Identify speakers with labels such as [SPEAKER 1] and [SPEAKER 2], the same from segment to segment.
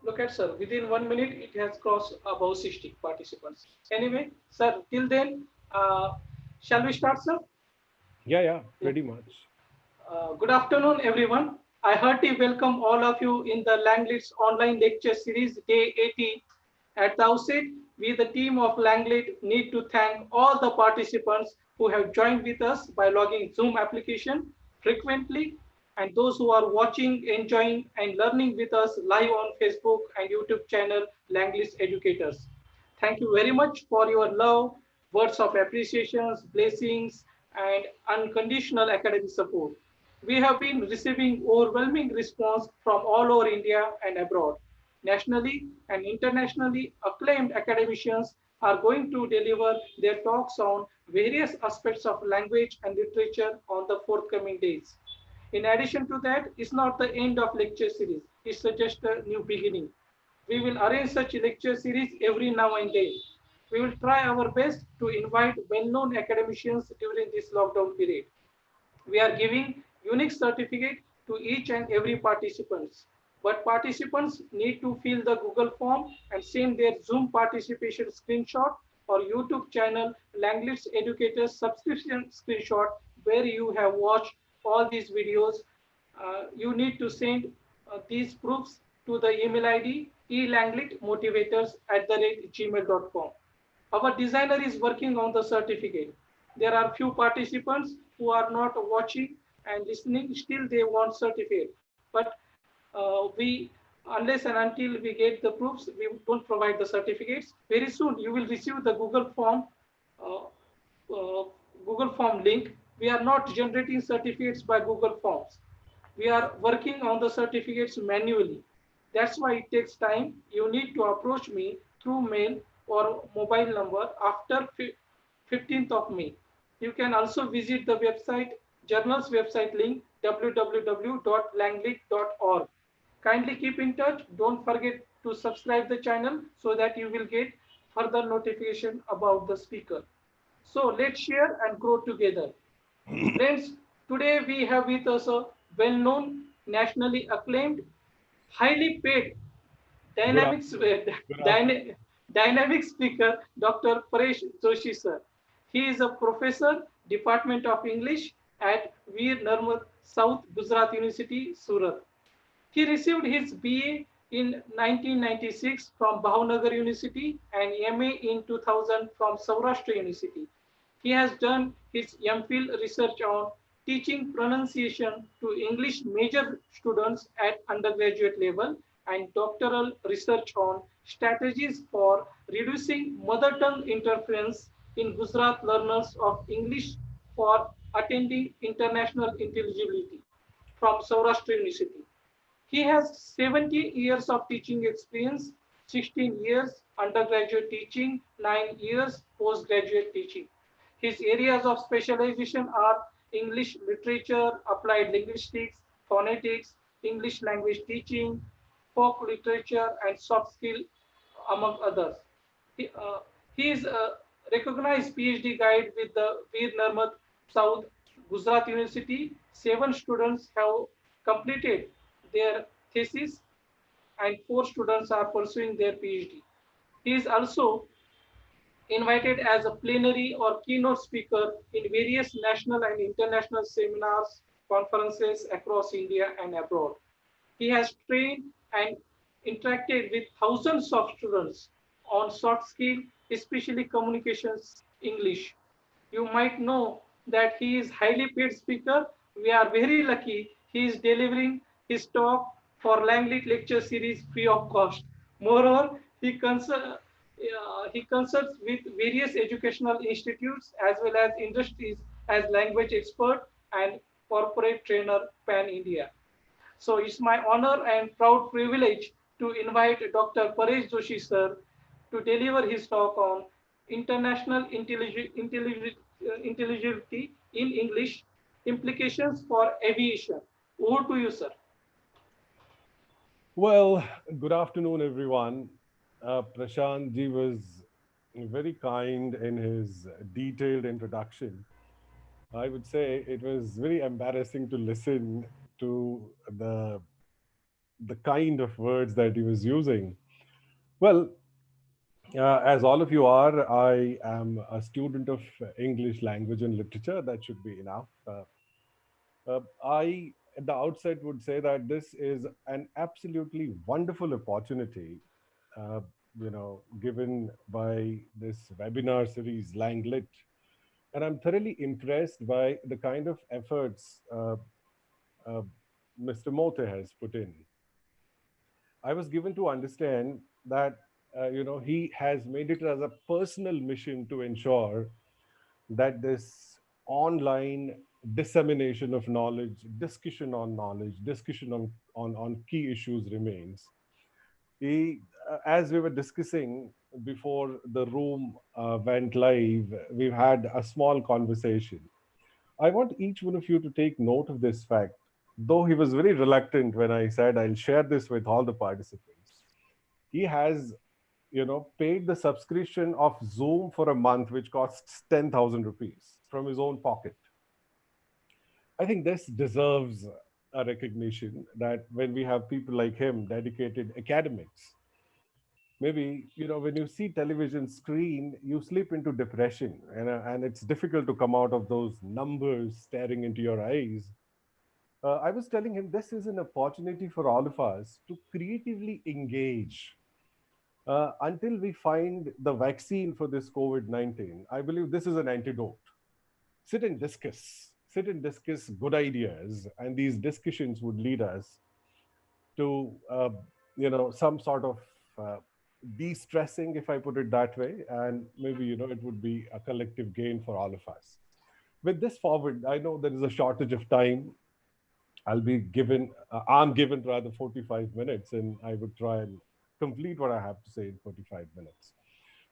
[SPEAKER 1] Look at sir, within 1 minute it has crossed above 60 participants. Anyway, sir, till then, shall we start, sir?
[SPEAKER 2] Yeah, yeah,
[SPEAKER 1] Yeah.
[SPEAKER 2] pretty much.
[SPEAKER 1] Good afternoon, everyone. I heartily welcome all of you in the Langlet's online lecture series, day 80. At the outset, we, the team of Langlet, need to thank all the participants who have joined with us by logging Zoom application frequently, and those who are watching, enjoying, and learning with us live on Facebook and YouTube channel Langlet's Educators. Thank you very much for your love, words of appreciations, blessings, and unconditional academic support. We have been receiving overwhelming response from all over India and abroad. Nationally and internationally acclaimed academicians are going to deliver their talks on various aspects of language and literature on the forthcoming days. In addition to that, it's not the end of lecture series. It's just a new beginning. We will arrange such lecture series every now and then. We will try our best to invite well-known academicians during this lockdown period. We are giving unique certificate to each and every participants. But participants need to fill the Google form and send their Zoom participation screenshot or YouTube channel Langlet's Educators subscription screenshot where you have watched all these videos. You need to send these proofs to the email ID elangletmotivators@gmail.com. Our designer is working on the certificate. There are few participants who are not watching and listening, still they want certificate. But we, unless and until we get the proofs, we don't provide the certificates. Very soon you will receive the uh, Google Form link. We are not generating certificates by Google Forms. We are working on the certificates manually. That's why it takes time. You need to approach me through mail or mobile number after 15th of May. You can also visit the website, journal's website link www.langley.org. Kindly keep in touch. Don't forget to subscribe the channel so that you will get further notification about the speaker. So let's share and grow together. Friends, today we have with us a well-known, nationally acclaimed, highly paid,
[SPEAKER 2] Good
[SPEAKER 1] dynamic,
[SPEAKER 2] afternoon. Good afternoon.
[SPEAKER 1] dyna- dynamic speaker, Dr. Paresh Joshi sir. He is a professor, Department of English at Veer Narmad South Gujarat University, Surat. He received his BA in 1996 from Bhavnagar University and MA in 2000 from Saurashtra University. He has done his MPhil research on teaching pronunciation to English major students at undergraduate level and doctoral research on strategies for reducing mother tongue interference in Gujarat learners of English for attending international intelligibility from Saurashtra University. He has 17 years of teaching experience, 16 years undergraduate teaching, 9 years postgraduate teaching. His areas of specialization are English literature, applied linguistics, phonetics, English language teaching, folk literature, and soft skill, among others. He, uh, he is a recognized PhD guide with the Veer Narmad South Gujarat University. 7 students have completed their thesis and 4 students are pursuing their PhD. He is also invited as a plenary or keynote speaker in various national and international seminars, conferences across India and abroad. He has trained and interacted with thousands of students on soft skill, especially communications English. You might know that he is highly paid speaker. We are very lucky he is delivering his talk for Langley lecture series free of cost. Moreover, he consults with various educational institutes as well as industries as language expert and corporate trainer pan India. So it's my honor and proud privilege to invite Dr. Paresh Joshi sir to deliver his talk on international intelligibility in English, implications for aviation. Over to you, sir.
[SPEAKER 2] Well, good afternoon, everyone. Prashant ji was very kind in his detailed introduction. I would say it was very embarrassing to listen to the the kind of words that he was using. Well, as all of you are, I am a student of English language and literature. That should be enough. I, at the outset, would say that this is an absolutely wonderful opportunity, uh, given by this webinar series, Langlit. And I'm thoroughly impressed by the kind of efforts uh, Mr. Mote has put in. I was given to understand that he has made it as a personal mission to ensure that this online dissemination of knowledge, discussion on key issues remains. As we were discussing before the room went live, we've had a small conversation. I want each one of you to take note of this fact. Though he was very reluctant when I said I'll share this with all the participants, he has, paid the subscription of Zoom for a month, which costs 10,000 rupees from his own pocket. I think this deserves a recognition that when we have people like him, dedicated academics, maybe, when you see television screen, you slip into depression, and it's difficult to come out of those numbers staring into your eyes. I was telling him this is an opportunity for all of us to creatively engage until we find the vaccine for this COVID 19. I believe this is an antidote. Sit and discuss good ideas, and these discussions would lead us to, some sort of uh, de stressing, if I put it that way. And maybe, it would be a collective gain for all of us. With this forward, I know there is a shortage of time. I'm given rather 45 minutes, and I would try and complete what I have to say in 45 minutes.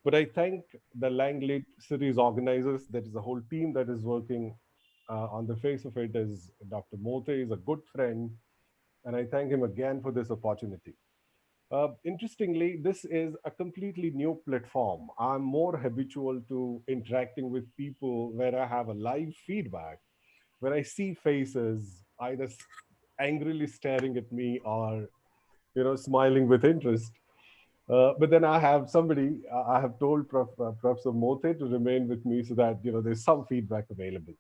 [SPEAKER 2] But I thank the Langley series organizers. There is a whole team that is working on the face of it. As Dr. Mote is a good friend, and I thank him again for this opportunity. Interestingly, this is a completely new platform. I'm more habitual to interacting with people where I have a live feedback, where I see faces either angrily staring at me or smiling with interest. But then I have somebody. I have told Professor Mote to remain with me so that there's some feedback available.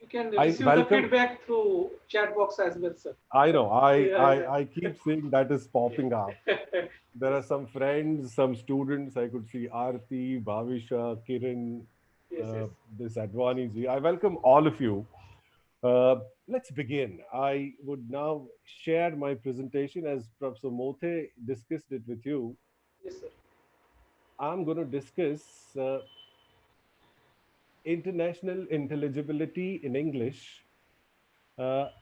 [SPEAKER 1] You can
[SPEAKER 2] I
[SPEAKER 1] receive the
[SPEAKER 2] welcome.
[SPEAKER 1] feedback through chat box as well, sir.
[SPEAKER 2] I know.
[SPEAKER 1] Yeah,
[SPEAKER 2] I keep seeing that is popping up.
[SPEAKER 1] yeah.
[SPEAKER 2] There
[SPEAKER 1] Yes,
[SPEAKER 2] are some friends, some students. I could see Arti, Bhavisha, Kiran,
[SPEAKER 1] yes, yes.
[SPEAKER 2] uh, this Advani ji. I welcome all of you. Uh, let's begin. I would now share my presentation as Professor Mote discussed it with you.
[SPEAKER 1] Yes, sir.
[SPEAKER 2] I'm going to discuss international intelligibility in English,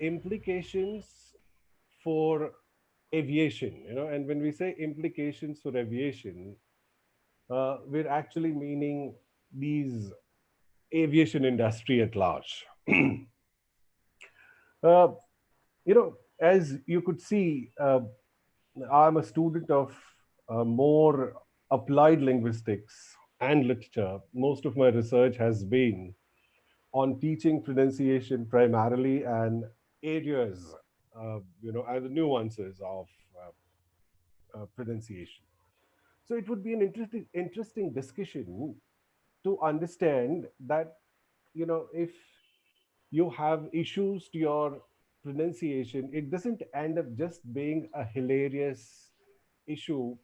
[SPEAKER 2] implications for aviation. And when we say implications for aviation, we're actually meaning these aviation industry at large. uh, as you could see, I'm a student of more applied linguistics and literature. Most of my research has been on teaching pronunciation primarily, and areas, and the nuances of pronunciation. So it would be an interesting discussion to understand that, if you have issues to your pronunciation, it doesn't end up just being a hilarious issue,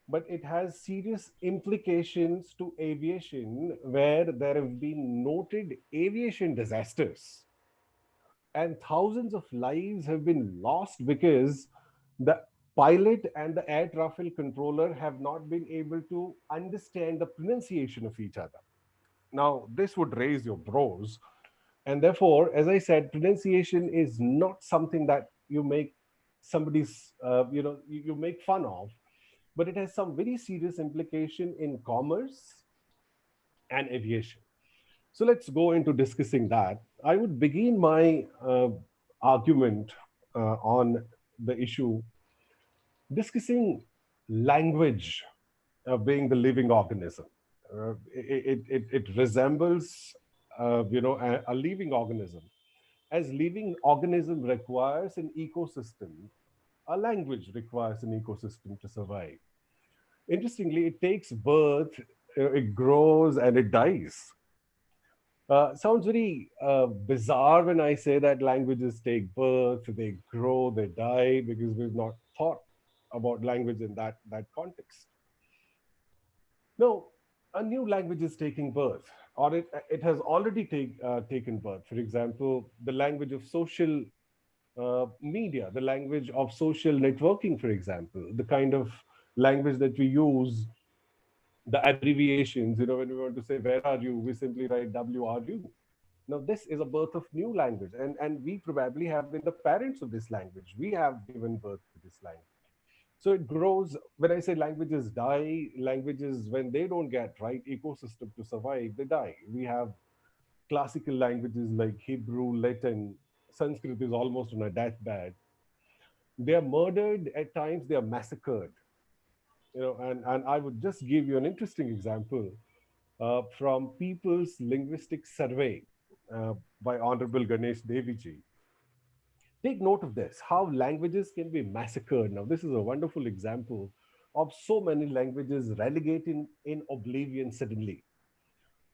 [SPEAKER 2] but it has serious implications to aviation, where there have been noted aviation disasters and thousands of lives have been lost because the pilot and the air traffic controller have not been able to understand the pronunciation of each other. Now, this would raise your brows. And therefore, as I said, pronunciation is not something that you make somebody's, you make fun of, but it has some very serious implication in commerce and aviation. So let's go into discussing that. I would begin my argument on the issue discussing language being the living organism. It resembles, a living organism. As living organism requires an ecosystem, a language requires an ecosystem to survive. Interestingly, it takes birth, it grows, and it dies. Sounds very bizarre when I say that languages take birth, they grow, they die, because we've not thought about language in that context. No, a new language is taking birth, or it has already taken birth. For example, the language of social media, the language of social networking, for example, the kind of language that we use, the abbreviations. When we want to say where are you, we simply write WRU. Now, this is a birth of new language, and we probably have been the parents of this language. We have given birth to this language. So it grows. When I say languages die, languages, when they don't get right ecosystem to survive, they die. We have classical languages like Hebrew, Latin, Sanskrit is almost on a deathbed. They are murdered at times, they are massacred. And I would just give you an interesting example from People's Linguistic Survey by Honorable Ganesh Deviji. Take note of this, how languages can be massacred. Now, this is a wonderful example of so many languages relegating in oblivion suddenly.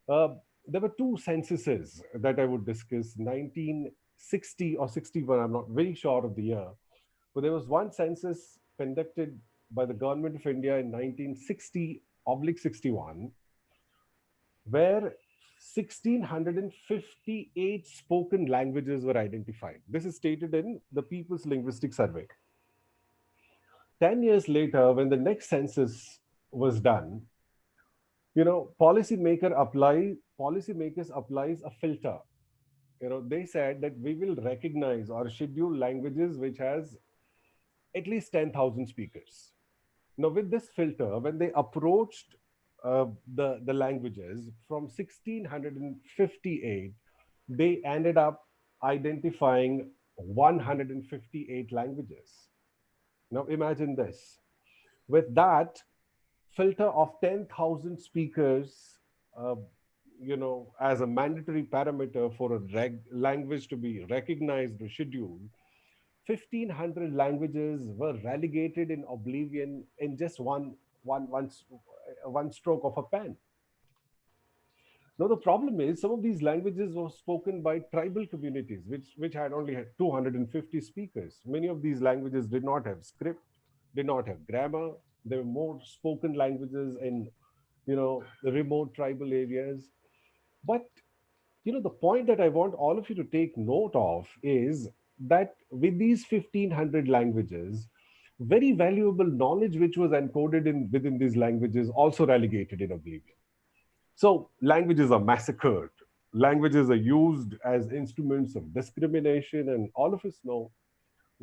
[SPEAKER 2] Uh, there were two censuses that I would discuss, 1960 or 61, I'm not very sure of the year. But there was one census conducted by the government of India in 1960 oblique 61, where 1658 spoken languages were identified. This is stated in the People's Linguistic Survey. 10 years later, when the next census was done, policymakers applies a filter. They said that we will recognize or schedule languages which has at least 10,000 speakers. Now, with this filter, when they approached the languages from 1658, they ended up identifying 158 languages. Now, imagine this. With that filter of 10,000 speakers, uh, as a mandatory parameter for a language to be recognized or scheduled, 1,500 languages were relegated in oblivion in just one stroke of a pen. Now, the problem is some of these languages were spoken by tribal communities, which had only had 250 speakers. Many of these languages did not have script, did not have grammar. They were more spoken languages in, the remote tribal areas. But the point that I want all of you to take note of is that with these 1,500 languages, very valuable knowledge which was encoded in within these languages also relegated in oblivion. So languages are massacred. Languages are used as instruments of discrimination, and all of us know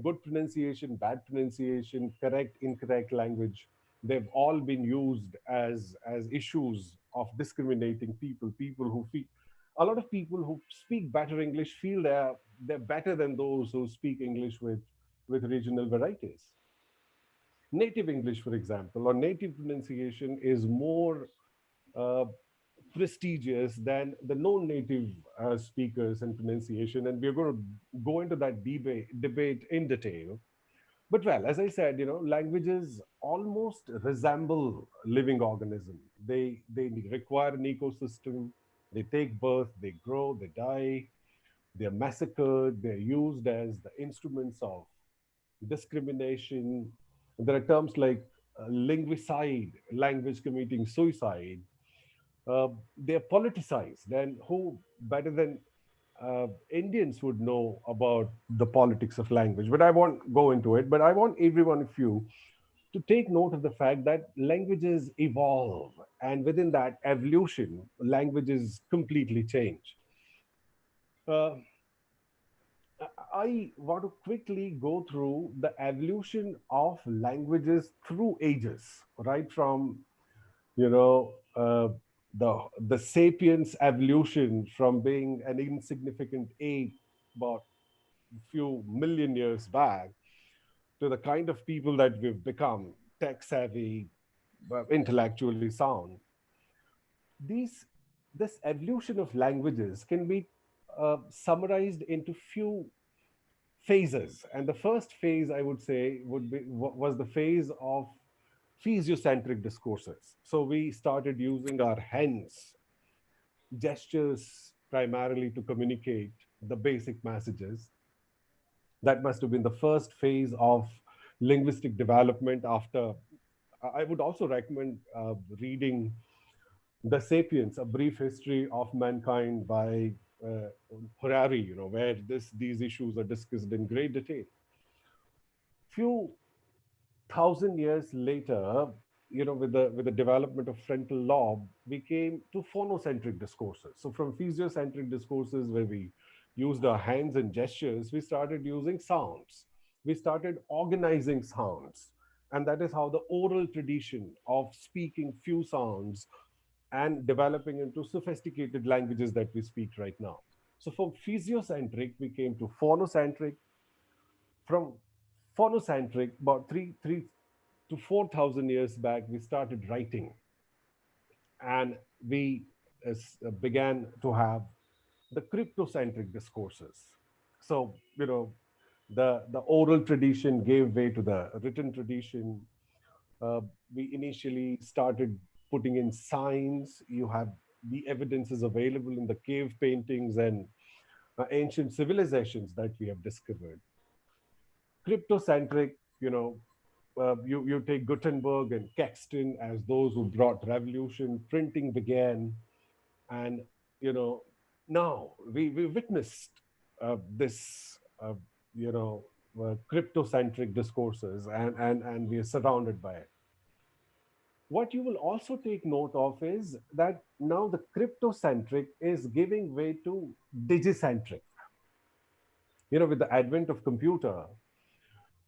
[SPEAKER 2] good pronunciation, bad pronunciation, correct, incorrect language. They've all been used as issues of discriminating people. People who feel A lot of people who speak better English feel they're better than those who speak English with regional varieties. Native English, for example, or native pronunciation is more uh, prestigious than the non-native speakers and pronunciation, and we're going to go into that debate in detail. But well, as I said, languages almost resemble living organism. They require an ecosystem. They take birth, they grow, they die, they're massacred, they're used as the instruments of discrimination. There are terms like linguicide, language committing suicide. They're politicized, and who better than Indians would know about the politics of language? But I won't go into it. But I want every one of you to take note of the fact that languages evolve, and within that evolution, languages completely change. Uh, I want to quickly go through the evolution of languages through ages, right from you know uh, the sapiens evolution from being an insignificant ape about a few million years back to the kind of people that we've become, tech savvy, intellectually sound. These This evolution of languages can be summarized into phases. And the first phase, I would say, was the phase of physiocentric discourses. So we started using our hands, gestures primarily to communicate the basic messages. That must have been the first phase of linguistic development. After, I would also recommend reading The Sapiens, A Brief History of Mankind by uh, Harari, where these issues are discussed in great detail. Few thousand years later, with the development of frontal lobe, we came to phonocentric discourses. So from physiocentric discourses, where we used our hands and gestures, we started using sounds. We started organizing sounds. And that is how the oral tradition of speaking few sounds and developing into sophisticated languages that we speak right now. So from physiocentric, we came to phonocentric. From phonocentric, about three to 4,000 years back, we started writing, and we began to have the cryptocentric discourses. So, the oral tradition gave way to the written tradition. Uh, we initially started putting in signs. You have the evidences available in the cave paintings and ancient civilizations that we have discovered. Cryptocentric, you take Gutenberg and Caxton as those who brought revolution. Printing began, and you know now we witnessed this cryptocentric discourses, and we are surrounded by it. What you will also take note of is that now the cryptocentric is giving way to digicentric. With the advent of computer,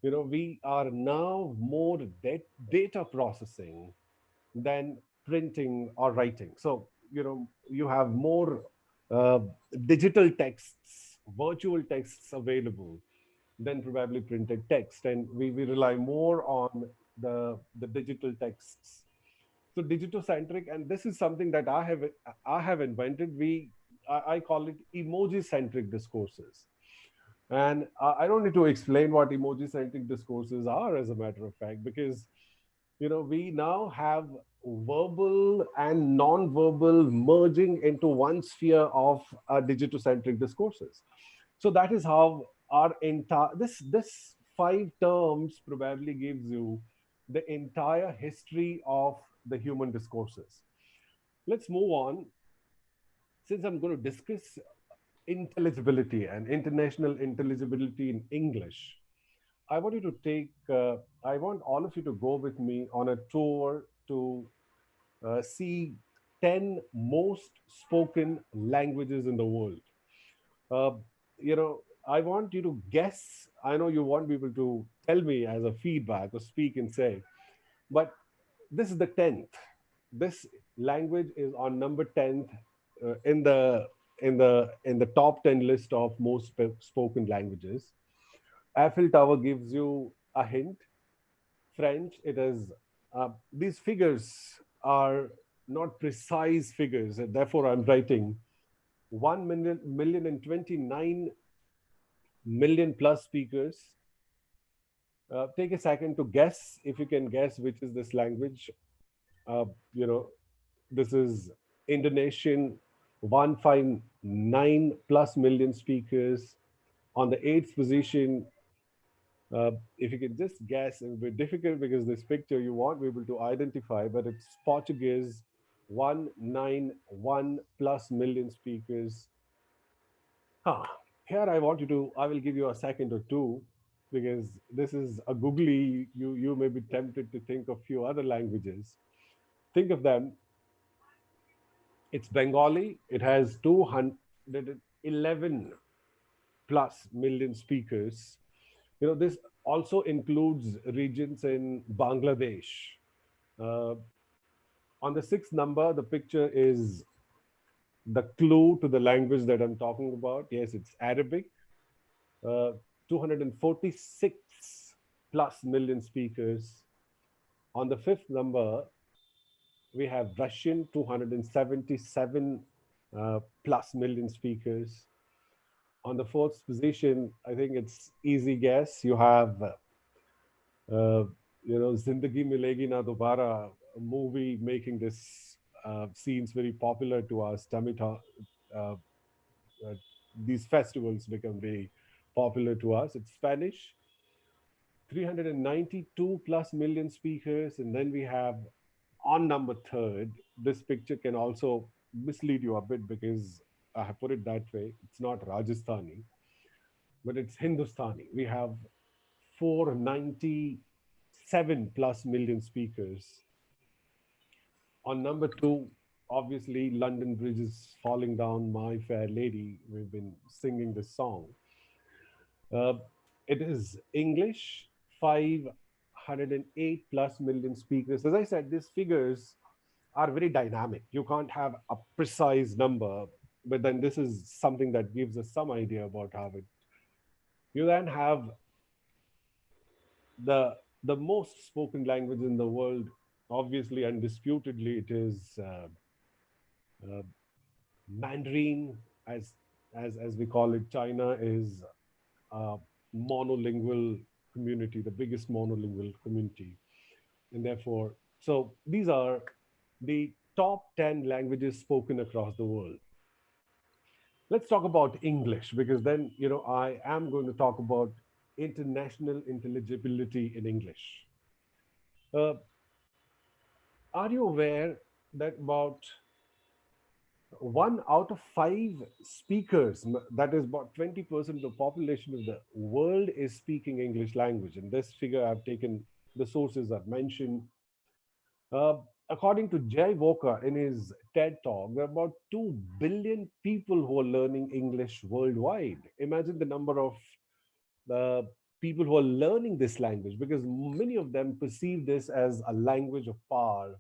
[SPEAKER 2] we are now more data processing than printing or writing. So you have more uh, digital texts, virtual texts available than probably printed text, and we rely more on the digital texts. So digitocentric, and this is something that I have invented. I call it emoji centric discourses. And I don't need to explain what emoji centric discourses are, as a matter of fact, because we now have verbal and non-verbal merging into one sphere of digitocentric discourses. So that is how our entire this five terms probably gives you the entire history of the human discourses. Let's move on. Since I'm going to discuss intelligibility and international intelligibility in English, I want you to I want all of you to go with me on a tour to see 10 most spoken languages in the world. Uh, I want you to guess. I know you want people to tell me as a feedback or speak and say, but this is the 10th. This language is on number 10th in the top 10 list of most spoken languages. Eiffel Tower gives you a hint. French, it is, these figures are not precise figures, and therefore I'm writing 1 million and 29 million plus speakers. Take a second to guess, if you can guess which is this language. Uh, you know, this is Indonesian, 159 plus million speakers. On the eighth position, if you can just guess, it will be difficult because this picture you won't be able to identify, but it's Portuguese, 191 plus million speakers. Huh. Here I will give you a second or two because this is a googly. You may be tempted to think of few other languages. Think of them. It's Bengali. It has 211 plus million speakers. This also includes regions in Bangladesh. Uh, on the sixth number, the picture is the clue to the language that I'm talking about. Yes, it's Arabic. Uh, 246 plus million speakers. On the fifth number, we have Russian, 277 plus million speakers. On the fourth position, I think it's easy guess. You have, uh, Zindagi Milegi Na Dobara, a movie making this scenes very popular to us. Uh, uh, these festivals become very popular to us. It's Spanish, 392 plus million speakers. And then we have on number third, this picture can also mislead you a bit because I have put it that way. It's not Rajasthani, but it's Hindustani. We have 497 plus million speakers. On number two, obviously, London Bridge is falling down, My Fair Lady. We've been singing this song. Uh, it is English, 508 plus million speakers. As I said, these figures are very dynamic. You can't have a precise number, but then this is something that gives us some idea about how it. You then have the the most spoken language in the world. Obviously, undisputedly, it is uh, Mandarin, as we call it. China is a monolingual community, the biggest monolingual community, and therefore, so these are the top 10 languages spoken across the world. Let's talk about English because then, I am going to talk about international intelligibility in English. Uh, are you aware that about 1 out of 5 speakers, that is about 20% of the population of the world, is speaking English language? And this figure I've taken, the sources I've mentioned. Uh, According to Jay Walker in his TED talk, there are about 2 billion people who are learning English worldwide. Imagine the number of the people who are learning this language because many of them perceive this as a language of power.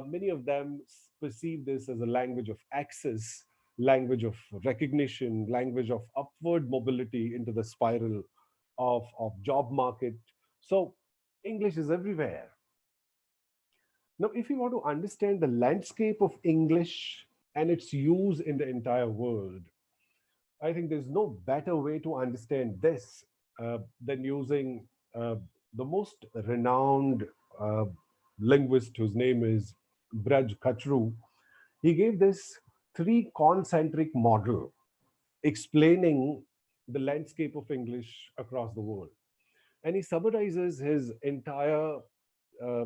[SPEAKER 2] Many of them perceive this as a language of access, language of recognition, language of upward mobility into the spiral of job market. So English is everywhere. Now, if you want to understand the landscape of English and its use in the entire world, I think there's no better way to understand this than using the most renowned uh, linguist whose name is Braj Katroo. He gave this three concentric model explaining the landscape of English across the world. And he summarizes his entire uh,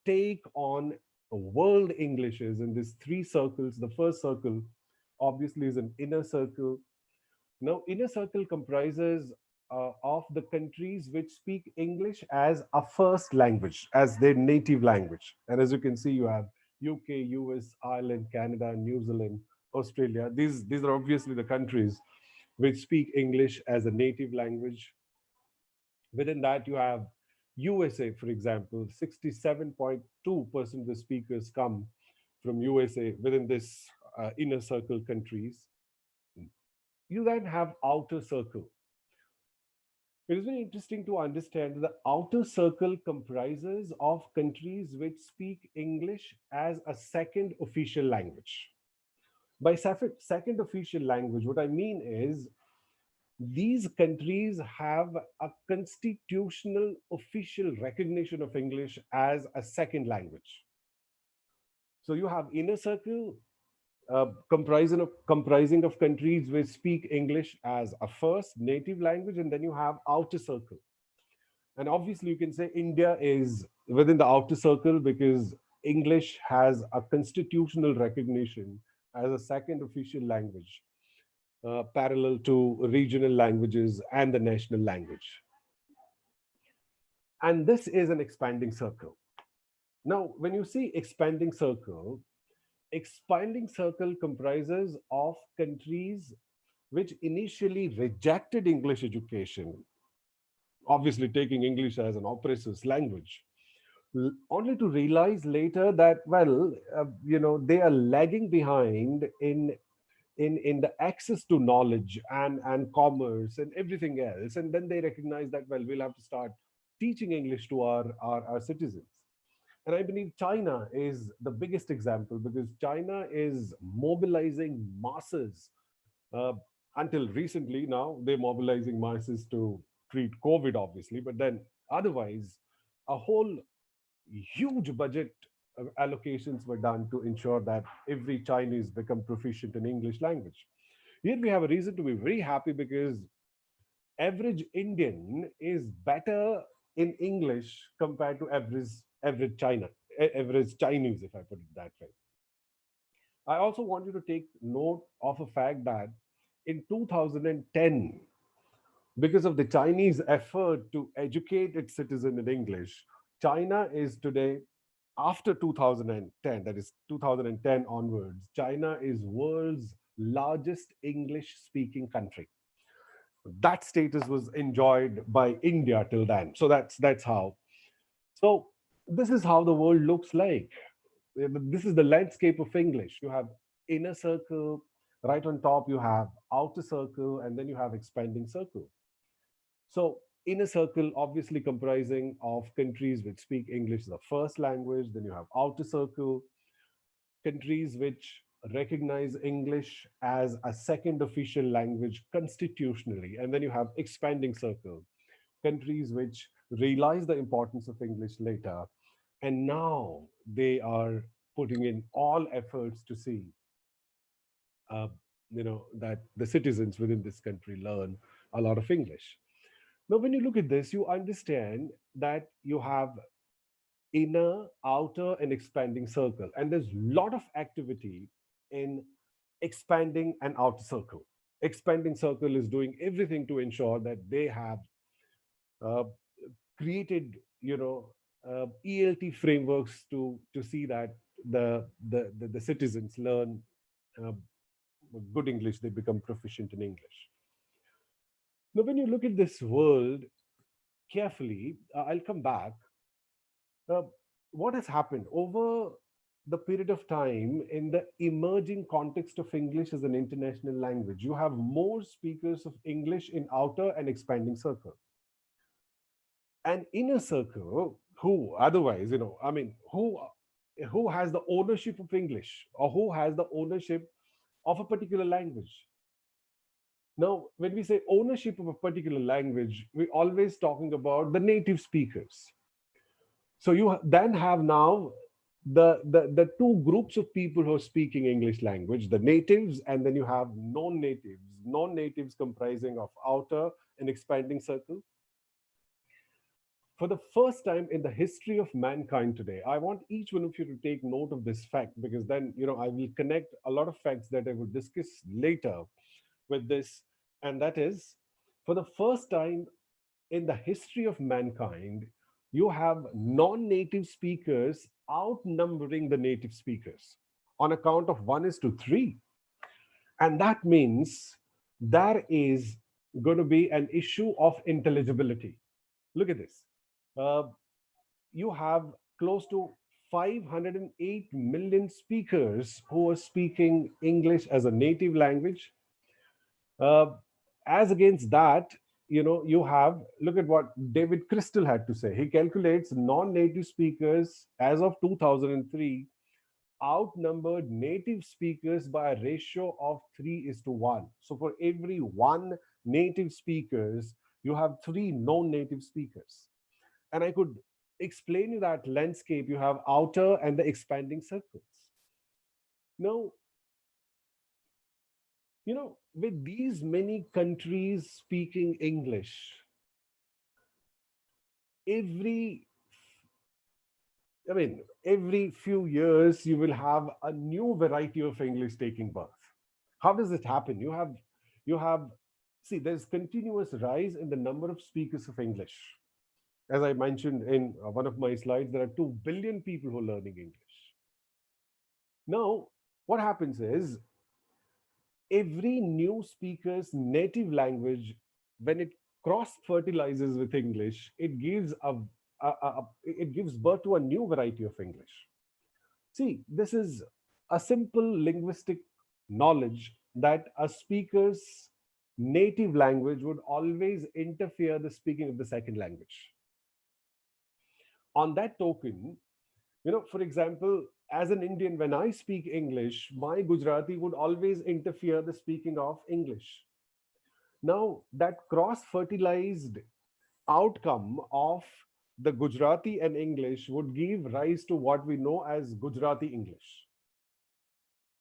[SPEAKER 2] take on world Englishes in these three circles. The first circle, obviously, is an inner circle. Now, inner circle comprises of the countries which speak English as a first language, as their native language. And as you can see, you have UK, US, Ireland, Canada, New Zealand, Australia. These are obviously the countries which speak English as a native language. Within that, you have USA, for example, 67.2% of the speakers come from USA within this inner circle countries. You then have outer circle. It is very interesting to understand that the outer circle comprises of countries which speak English as a second official language. By second official language, what I mean is these countries have a constitutional official recognition of English as a second language. So you have inner circle comprising of countries which speak English as a first native language, and then you have outer circle. And obviously, you can say India is within the outer circle because English has a constitutional recognition as a second official language, parallel to regional languages and the national language. And this is an expanding circle. Now, when you see expanding circle comprises of countries which initially rejected English education, obviously taking English as an oppressive language, only to realize later that, well, they are lagging behind in the access to knowledge and commerce and everything else. And then they recognize that, well, we'll have to start teaching English to our citizens. And I believe China is the biggest example because China is mobilizing masses. Until recently, now they're mobilizing masses to treat COVID, obviously, but then otherwise, a whole huge budget allocations were done to ensure that every Chinese become proficient in English language. Yet we have a reason to be very happy because average Indian is better in English compared to average Chinese, if I put it that way. I also want you to take note of a fact that in 2010, because of the Chinese effort to educate its citizen in English, China is today, after 2010, that is 2010 onwards, China is world's largest English speaking country. That status was enjoyed by India till then. So that's how. So this is how the world looks like. This is the landscape of English. You have inner circle, right on top you have outer circle, and then you have expanding circle. So inner circle obviously comprising of countries which speak English as a first language. Then you have outer circle, countries which recognize English as a second official language constitutionally. And then you have expanding circle, countries which realize the importance of English later. And now they are putting in all efforts to see, uh, that the citizens within this country learn a lot of English. Now, when you look at this, you understand that you have inner, outer, and expanding circle. And there's a lot of activity in expanding an outer circle. Expanding circle is doing everything to ensure that they have uh, created, ELT frameworks to see that the citizens learn uh, good English, they become proficient in English. Now, when you look at this world carefully, I'll come back. uh, what has happened over the period of time in the emerging context of English as an international language? You have more speakers of English in outer and expanding circle. An inner circle, who otherwise, who has the ownership of English, or who has the ownership of a particular language? Now, when we say ownership of a particular language, we're always talking about the native speakers. So you then have now the two groups of people who are speaking English language, the natives, and then you have non-natives. Non-natives comprising of outer and expanding circle. For the first time in the history of mankind today, I want each one of you to take note of this fact, because then I will connect a lot of facts that I will discuss later with this. And that is, for the first time in the history of mankind, you have non native speakers outnumbering the native speakers on account of 1:3. And that means there is going to be an issue of intelligibility. Look at this. Uh, you have close to 508 million speakers who are speaking English as a native language. Uh, as against that, you have, look at what David Crystal had to say. He calculates non-native speakers as of 2003 outnumbered native speakers by a ratio of 3:1. So for every one native speakers, you have three non-native speakers. And I could explain you that landscape. You have outer and the expanding circles. Now, with these many countries speaking English, every, every few years, you will have a new variety of English taking birth. How does it happen? You have, see, there's continuous rise in the number of speakers of English. As I mentioned in one of my slides, there are 2 billion people who are learning English. Now, what happens is every new speaker's native language, when it cross fertilizes with English, it gives birth to a new variety of English. See, this is a simple linguistic knowledge that a speaker's native language would always interfere the speaking of the second language. On that token, for example, as an Indian, when I speak English, my Gujarati would always interfere the speaking of English. Now, that cross fertilized outcome of the Gujarati and English would give rise to what we know as Gujarati English.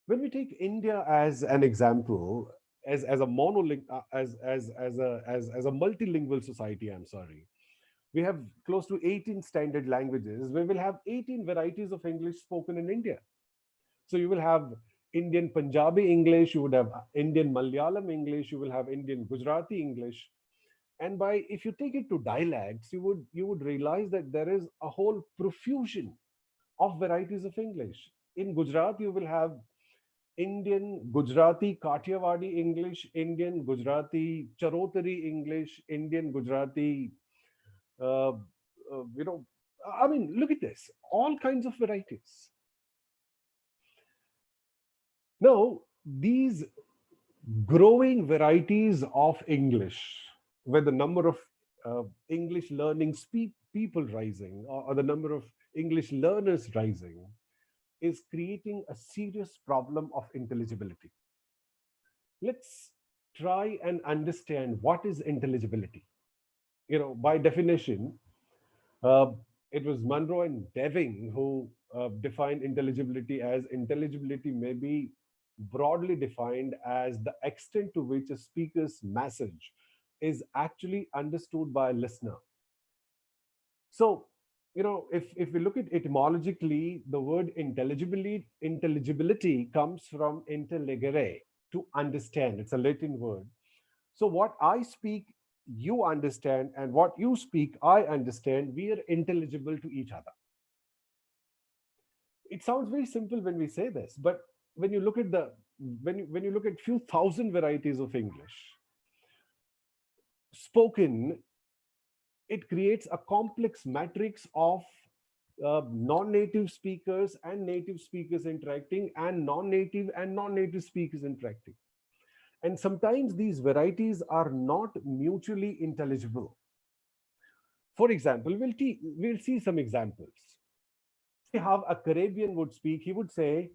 [SPEAKER 2] When we take India as an example, as a monoling as a multilingual society, I'm sorry, we have close to 18 standard languages. We will have 18 varieties of English spoken in India. So you will have Indian Punjabi English, you would have Indian Malayalam English, you will have Indian Gujarati English. And by if you take it to dialects, you would realize that there is a whole profusion of varieties of English. In Gujarat, you will have Indian Gujarati Kathiawadi English, Indian Gujarati Charotari English, Indian Gujarati, uh, you know, I mean, look at this, all kinds of varieties. Now, these growing varieties of English, where the number of English learning people rising, or the number of English learners rising, is creating a serious problem of intelligibility. Let's try and understand what is intelligibility. By definition, uh, it was Munro and Deving who defined intelligibility as intelligibility may be broadly defined as the extent to which a speaker's message is actually understood by a listener. So, if we look at etymologically, the word intelligibility comes from intelligere, to understand. It's a Latin word. So, what I speak, you understand, and what you speak, I understand. We are intelligible to each other. It sounds very simple when we say this, but when you look at the when you look at few thousand varieties of English spoken, it creates a complex matrix of non-native speakers and native speakers interacting, and non-native speakers interacting. And sometimes these varieties are not mutually intelligible. For example, we'll see some examples. See how a Caribbean would speak. He would say,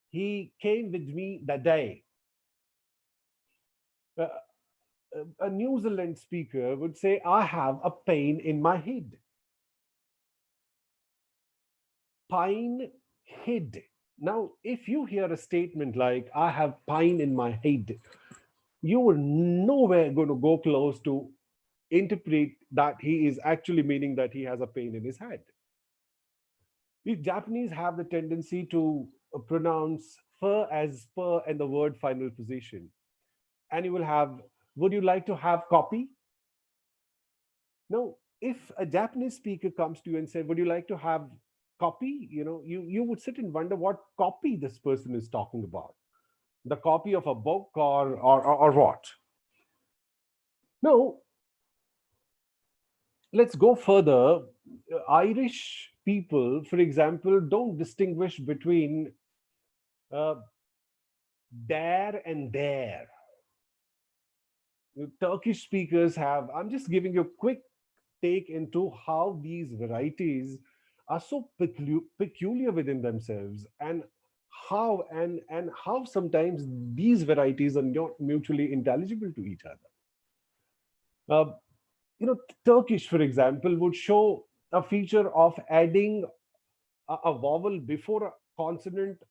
[SPEAKER 2] "He came with me that day." Uh, a New Zealand speaker would say, "I have a pain in my head." Pine head. Now, if you hear a statement like, "I have pine in my head," you are nowhere going to go close to interpret that he is actually meaning that he has a pain in his head. The Japanese have the tendency to pronounce fur as per and the word final position. And you will have, "Would you like to have copy?" Now, if a Japanese speaker comes to you and say, "Would you like to have copy?" You would sit and wonder what copy this person is talking about. The copy of a book, or what? No, let's go further. Irish people, for example, don't distinguish between uh, there and there. Turkish speakers have, I'm just giving you a quick take into how these varieties are so peculiar within themselves, and how sometimes these varieties are not mutually intelligible to each other. Uh, Turkish, for example, would show a feature of adding a vowel before a consonant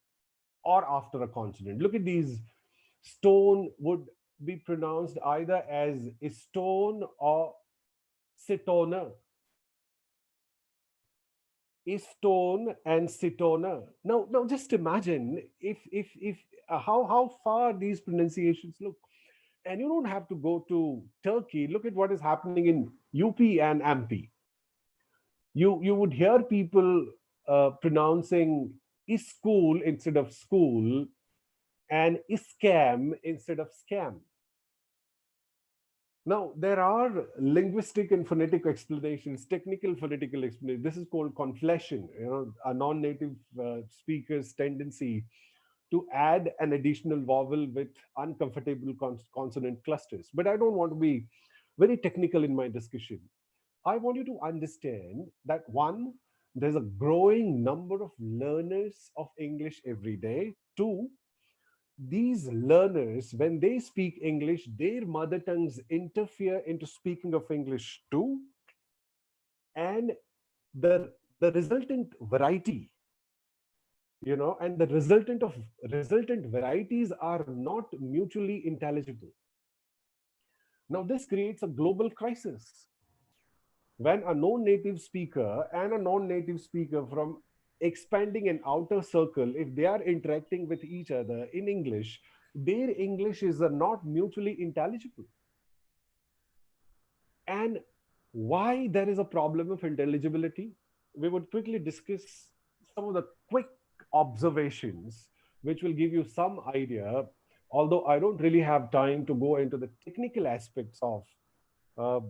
[SPEAKER 2] or after a consonant. Look at these. Stone would be pronounced either as stone or sitona. Stone and sitona. Now, just imagine if how far these pronunciations look. And you don't have to go to Turkey. Look at what is happening in UP and MP. You would hear people pronouncing school instead of school, and scam instead of scam. Now, there are linguistic and phonetic explanations, technical phonetical explanations. This is called conflation, a non-native speaker's tendency to add an additional vowel with uncomfortable consonant clusters. But I don't want to be very technical in my discussion. I want you to understand that one, there's a growing number of learners of English every day. Two, these learners, when they speak English, their mother tongues interfere into speaking of English too, and the resultant variety, and the resultant varieties are not mutually intelligible. Now this creates a global crisis when a non-native speaker and a non-native speaker from expanding an outer circle, if they are interacting with each other in English, their English is not mutually intelligible. And why there is a problem of intelligibility, we would quickly discuss some of the quick observations which will give you some idea, although I don't really have time to go into the technical aspects of uh,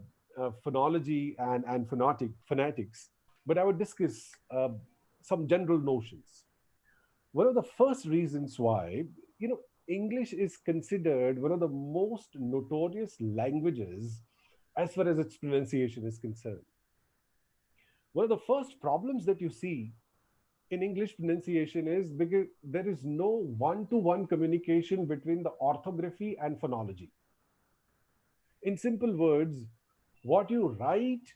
[SPEAKER 2] phonology and phonetics, but I would discuss some general notions. One of the first reasons why, English is considered one of the most notorious languages as far as its pronunciation is concerned. One of the first problems that you see in English pronunciation is because there is no one to one communication between the orthography and phonology. In simple words, what you write,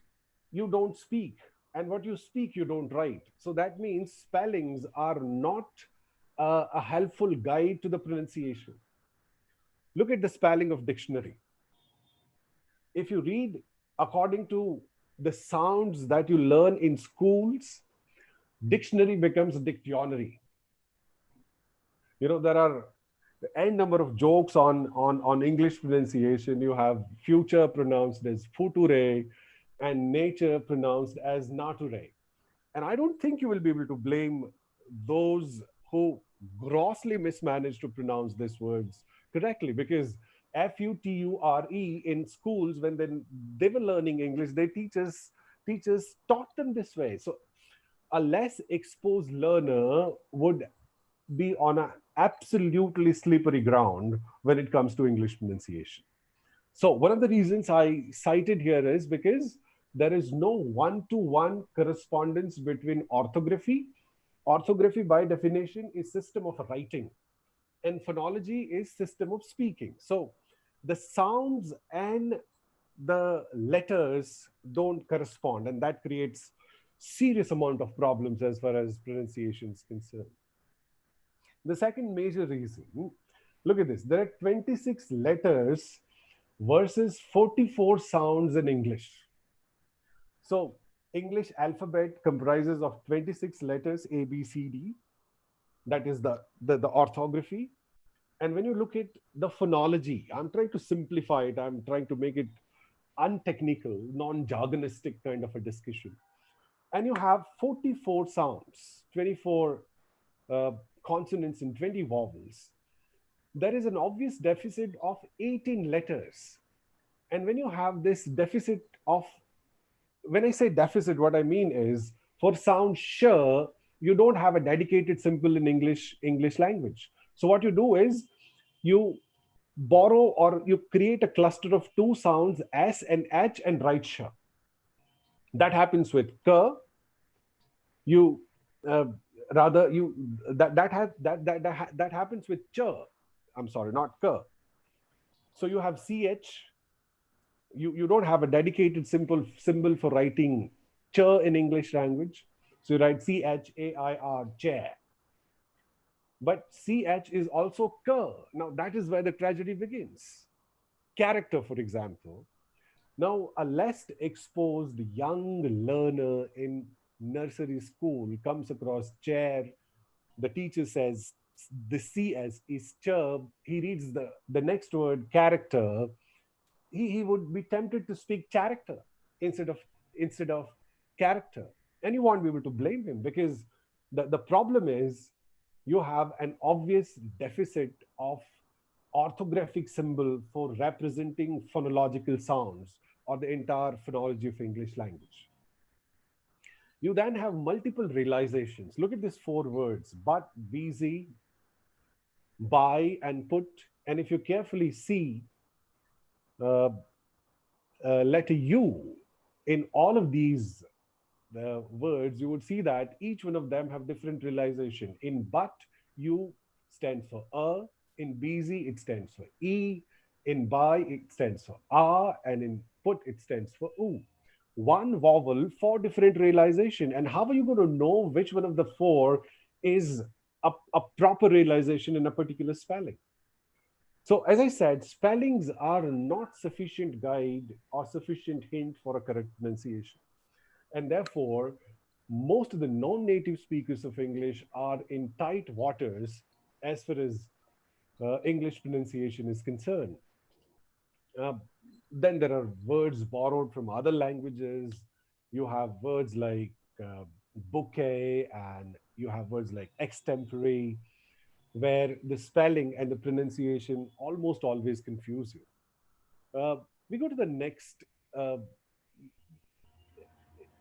[SPEAKER 2] you don't speak, and what you speak, you don't write. So that means spellings are not a helpful guide to the pronunciation. Look at the spelling of dictionary. If you read according to the sounds that you learn in schools, dictionary becomes a dictionary. There are n number of jokes on English pronunciation. You have future pronounced as future and nature pronounced as nature. And I don't think you will be able to blame those who grossly mismanage to pronounce these words correctly, because future in schools, when they were learning English, they teachers taught them this way. So a less exposed learner would be on an absolutely slippery ground when it comes to English pronunciation. So, one of the reasons I cited here is because there is no one to one correspondence between orthography. Orthography, by definition, is system of writing, and phonology is system of speaking. So, the sounds and the letters don't correspond, and that creates serious amount of problems as far as pronunciation is concerned. The second major reason, look at this, there are 26 letters versus 44 sounds in English. So, English alphabet comprises of 26 letters A, B, C, D. That is the orthography. And when you look at the phonology, I'm trying to simplify it, I'm trying to make it untechnical, non jargonistic kind of a discussion. And you have 44 sounds, 24 uh, consonants, and 20 vowels. There is an obvious deficit of 18 letters. And when you have this deficit of, when I say deficit, what I mean is for sound sh, you don't have a dedicated symbol in English language. So what you do is you borrow or you create a cluster of two sounds s and h and write sh. That happens with k. You uh, rather you that has that happens with ch. I'm sorry, not k. So you have ch. You don't have a dedicated simple symbol for writing ch in English language. So you write chair, chair. But ch is also k. Now that is where the tragedy begins. Character, for example. Now, a less exposed young learner in nursery school comes across chair. The teacher says the cs is ch. He reads the next word, character. He would be tempted to speak character instead of instead of character, and you won't be able to blame him, because the problem is you have an obvious deficit of orthographic symbol for representing phonological sounds or the entire phonology of English language. You then have multiple realizations. Look at these four words: but, busy, buy, and put. And if you carefully see uh, letter U in all of these words, you would see that each one of them have different realization. In but, U stands for a. In busy, it stands for E. In buy, it stands for R. And in put, it stands for U. One vowel, four different realization. And how are you going to know which one of the four is a proper realization in a particular spelling? So, as I said, spellings are not sufficient guide or sufficient hint for a correct pronunciation. And therefore, most of the non native speakers of English are in tight waters as far as English pronunciation is concerned. Uh, then there are words borrowed from other languages. You have words like bouquet, and you have words like extempore, where the spelling and the pronunciation almost always confuse you. We go to the next. Uh,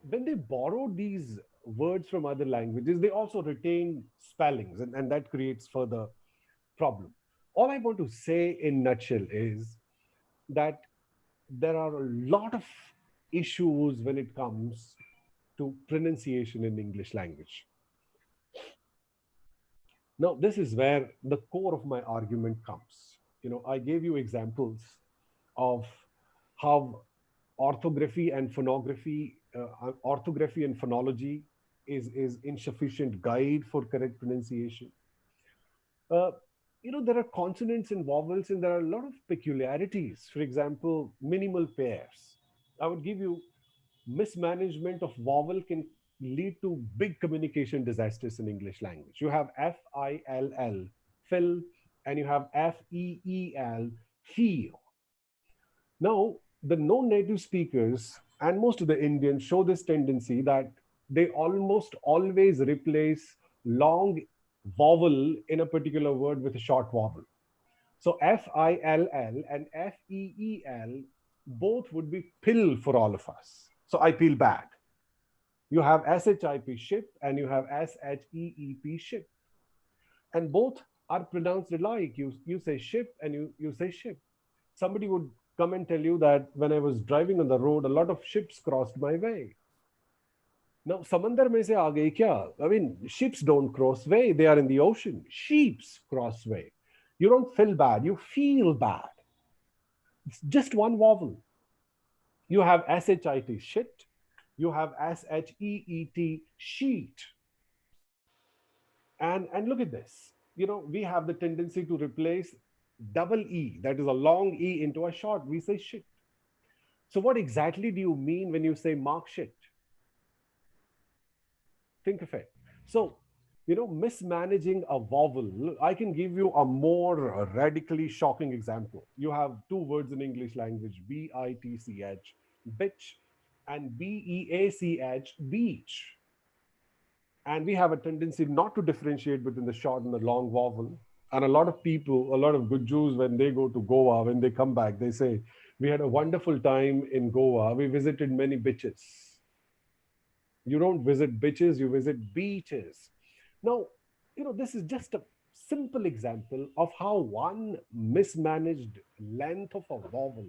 [SPEAKER 2] when they borrow these words from other languages, they also retain spellings, and that creates further problem. All I want to say in nutshell is that there are a lot of issues when it comes to pronunciation in English language. Now, this is where the core of my argument comes. I gave you examples of how orthography and phonology is insufficient guide for correct pronunciation. Uh, there are consonants and vowels, and there are a lot of peculiarities. For example, minimal pairs. I would give you mismanagement of vowel can lead to big communication disasters in English language. You have FILL, fill, and you have FEEL, feel. Now, the non-native speakers and most of the Indians show this tendency that they almost always replace long vowel in a particular word with a short vowel. So FILL and FEEL both would be pill for all of us. So I feel bad. You have SHIP ship and you have SHEEP ship. And both are pronounced alike. You say ship and you say ship. Somebody would come and tell you that when I was driving on the road, a lot of ships crossed my way. Now, samandar mein se aa gayi kya? I mean, ships don't cross way. They are in the ocean. Sheeps cross way. You don't feel bad. You feel bad. It's just one vowel. You have SHIT shit. You have SHEET sheet. And look at this. We have the tendency to replace double E, that is a long E, into a short. We say shit. So what exactly do you mean when you say mark shit? Think of it. So, mismanaging a vowel, I can give you a more radically shocking example. You have two words in English language, BITCH, bitch, and BEACH, beach. And we have a tendency not to differentiate between the short and the long vowel. And a lot of people, a lot of good Jews, when they go to Goa, when they come back, they say, we had a wonderful time in Goa. We visited many bitches. You don't visit bitches, you visit beaches. Now, this is just a simple example of how one mismanaged length of a vowel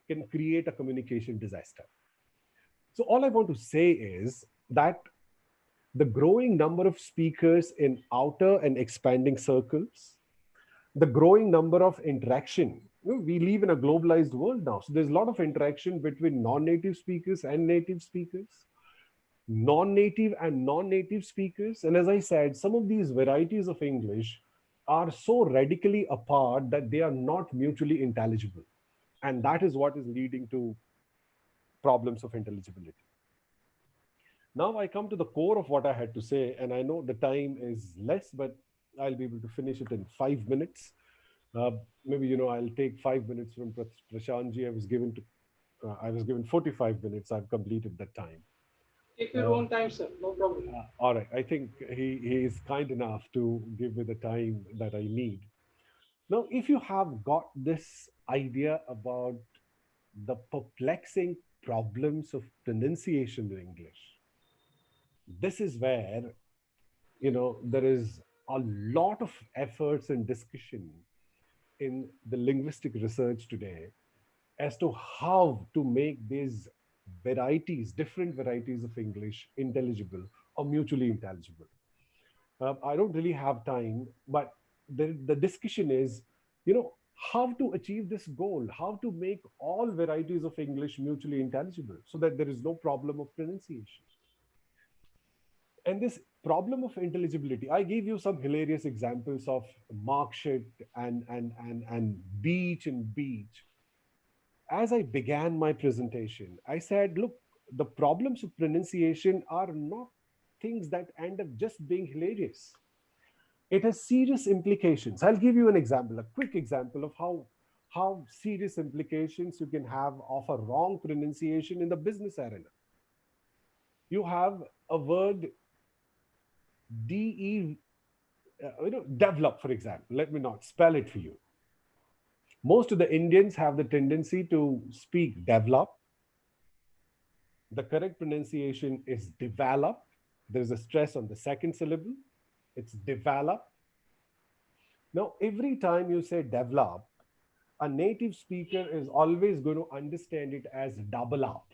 [SPEAKER 2] can create a communication disaster. So, all I want to say is that the growing number of speakers in outer and expanding circles, the growing number of interaction. We live in a globalized world now. So there's a lot of interaction between non-native speakers and native speakers, non-native and non-native speakers. And as I said, some of these varieties of English are so radically apart that they are not mutually intelligible. And that is what is leading to problems of intelligibility. Now I come to the core of what I had to say, and I know the time is less, but I'll be able to finish it in 5 minutes. Uh, Maybe I'll take 5 minutes from Prashantji. I was given 45 minutes. I've completed that time.
[SPEAKER 1] Take your
[SPEAKER 2] Uh,
[SPEAKER 1] own time, sir. No problem.
[SPEAKER 2] all right, I think he is kind enough to give me the time that I need. Now, if you have got this idea about the perplexing problems of pronunciation in English, this is where there is a lot of efforts and discussion in the linguistic research today as to how to make these different varieties of English, intelligible or mutually intelligible. I don't really have time, but the discussion is, you know, how to achieve this goal, how to make all varieties of English mutually intelligible so that there is no problem of pronunciation. And this problem of intelligibility, I gave you some hilarious examples of mark shit and beach and beach. As I began my presentation, I said, look, the problems of pronunciation are not things that end up just being hilarious. It has serious implications. I'll give you an example, a quick example of how serious implications you can have of a wrong pronunciation in the business arena. You have a word de, develop, for example. Let me not spell it for you. Most of the Indians have the tendency to speak develop. The correct pronunciation is develop. There's a stress on the second syllable. It's develop. Now, every time you say develop, a native speaker is always going to understand it as double up.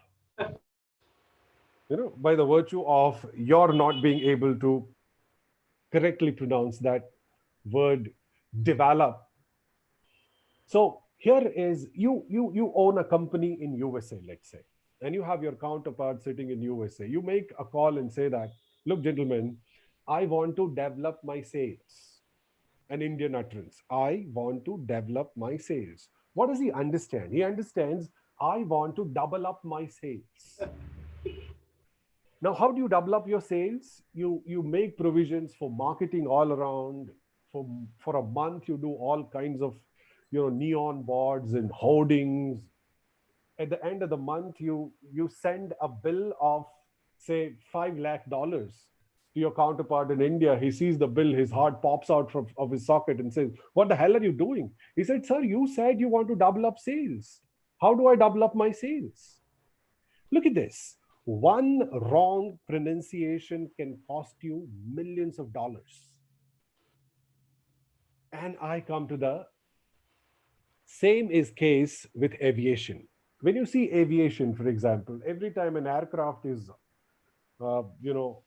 [SPEAKER 2] By the virtue of your not being able to correctly pronounce that word develop. So here is, you own a company in USA, let's say, and you have your counterpart sitting in USA. You make a call and say that, look, gentlemen, I want to develop my sales. An Indian utterance. I want to develop my sales. What does he understand? He understands, I want to double up my sales. Now, how do you double up your sales? You make provisions for marketing all around. For a month, you do all kinds of neon boards and hoardings. At the end of the month, you send a bill of say $5 lakh to your counterpart in India. He sees the bill, his heart pops out of his socket and says, "What the hell are you doing?" He said, "Sir, you said you want to double up sales. How do I double up my sales?" Look at this. One wrong pronunciation can cost you millions of dollars. And I come to the same is case with aviation. When you see aviation, for example, every time an aircraft is, uh, you know,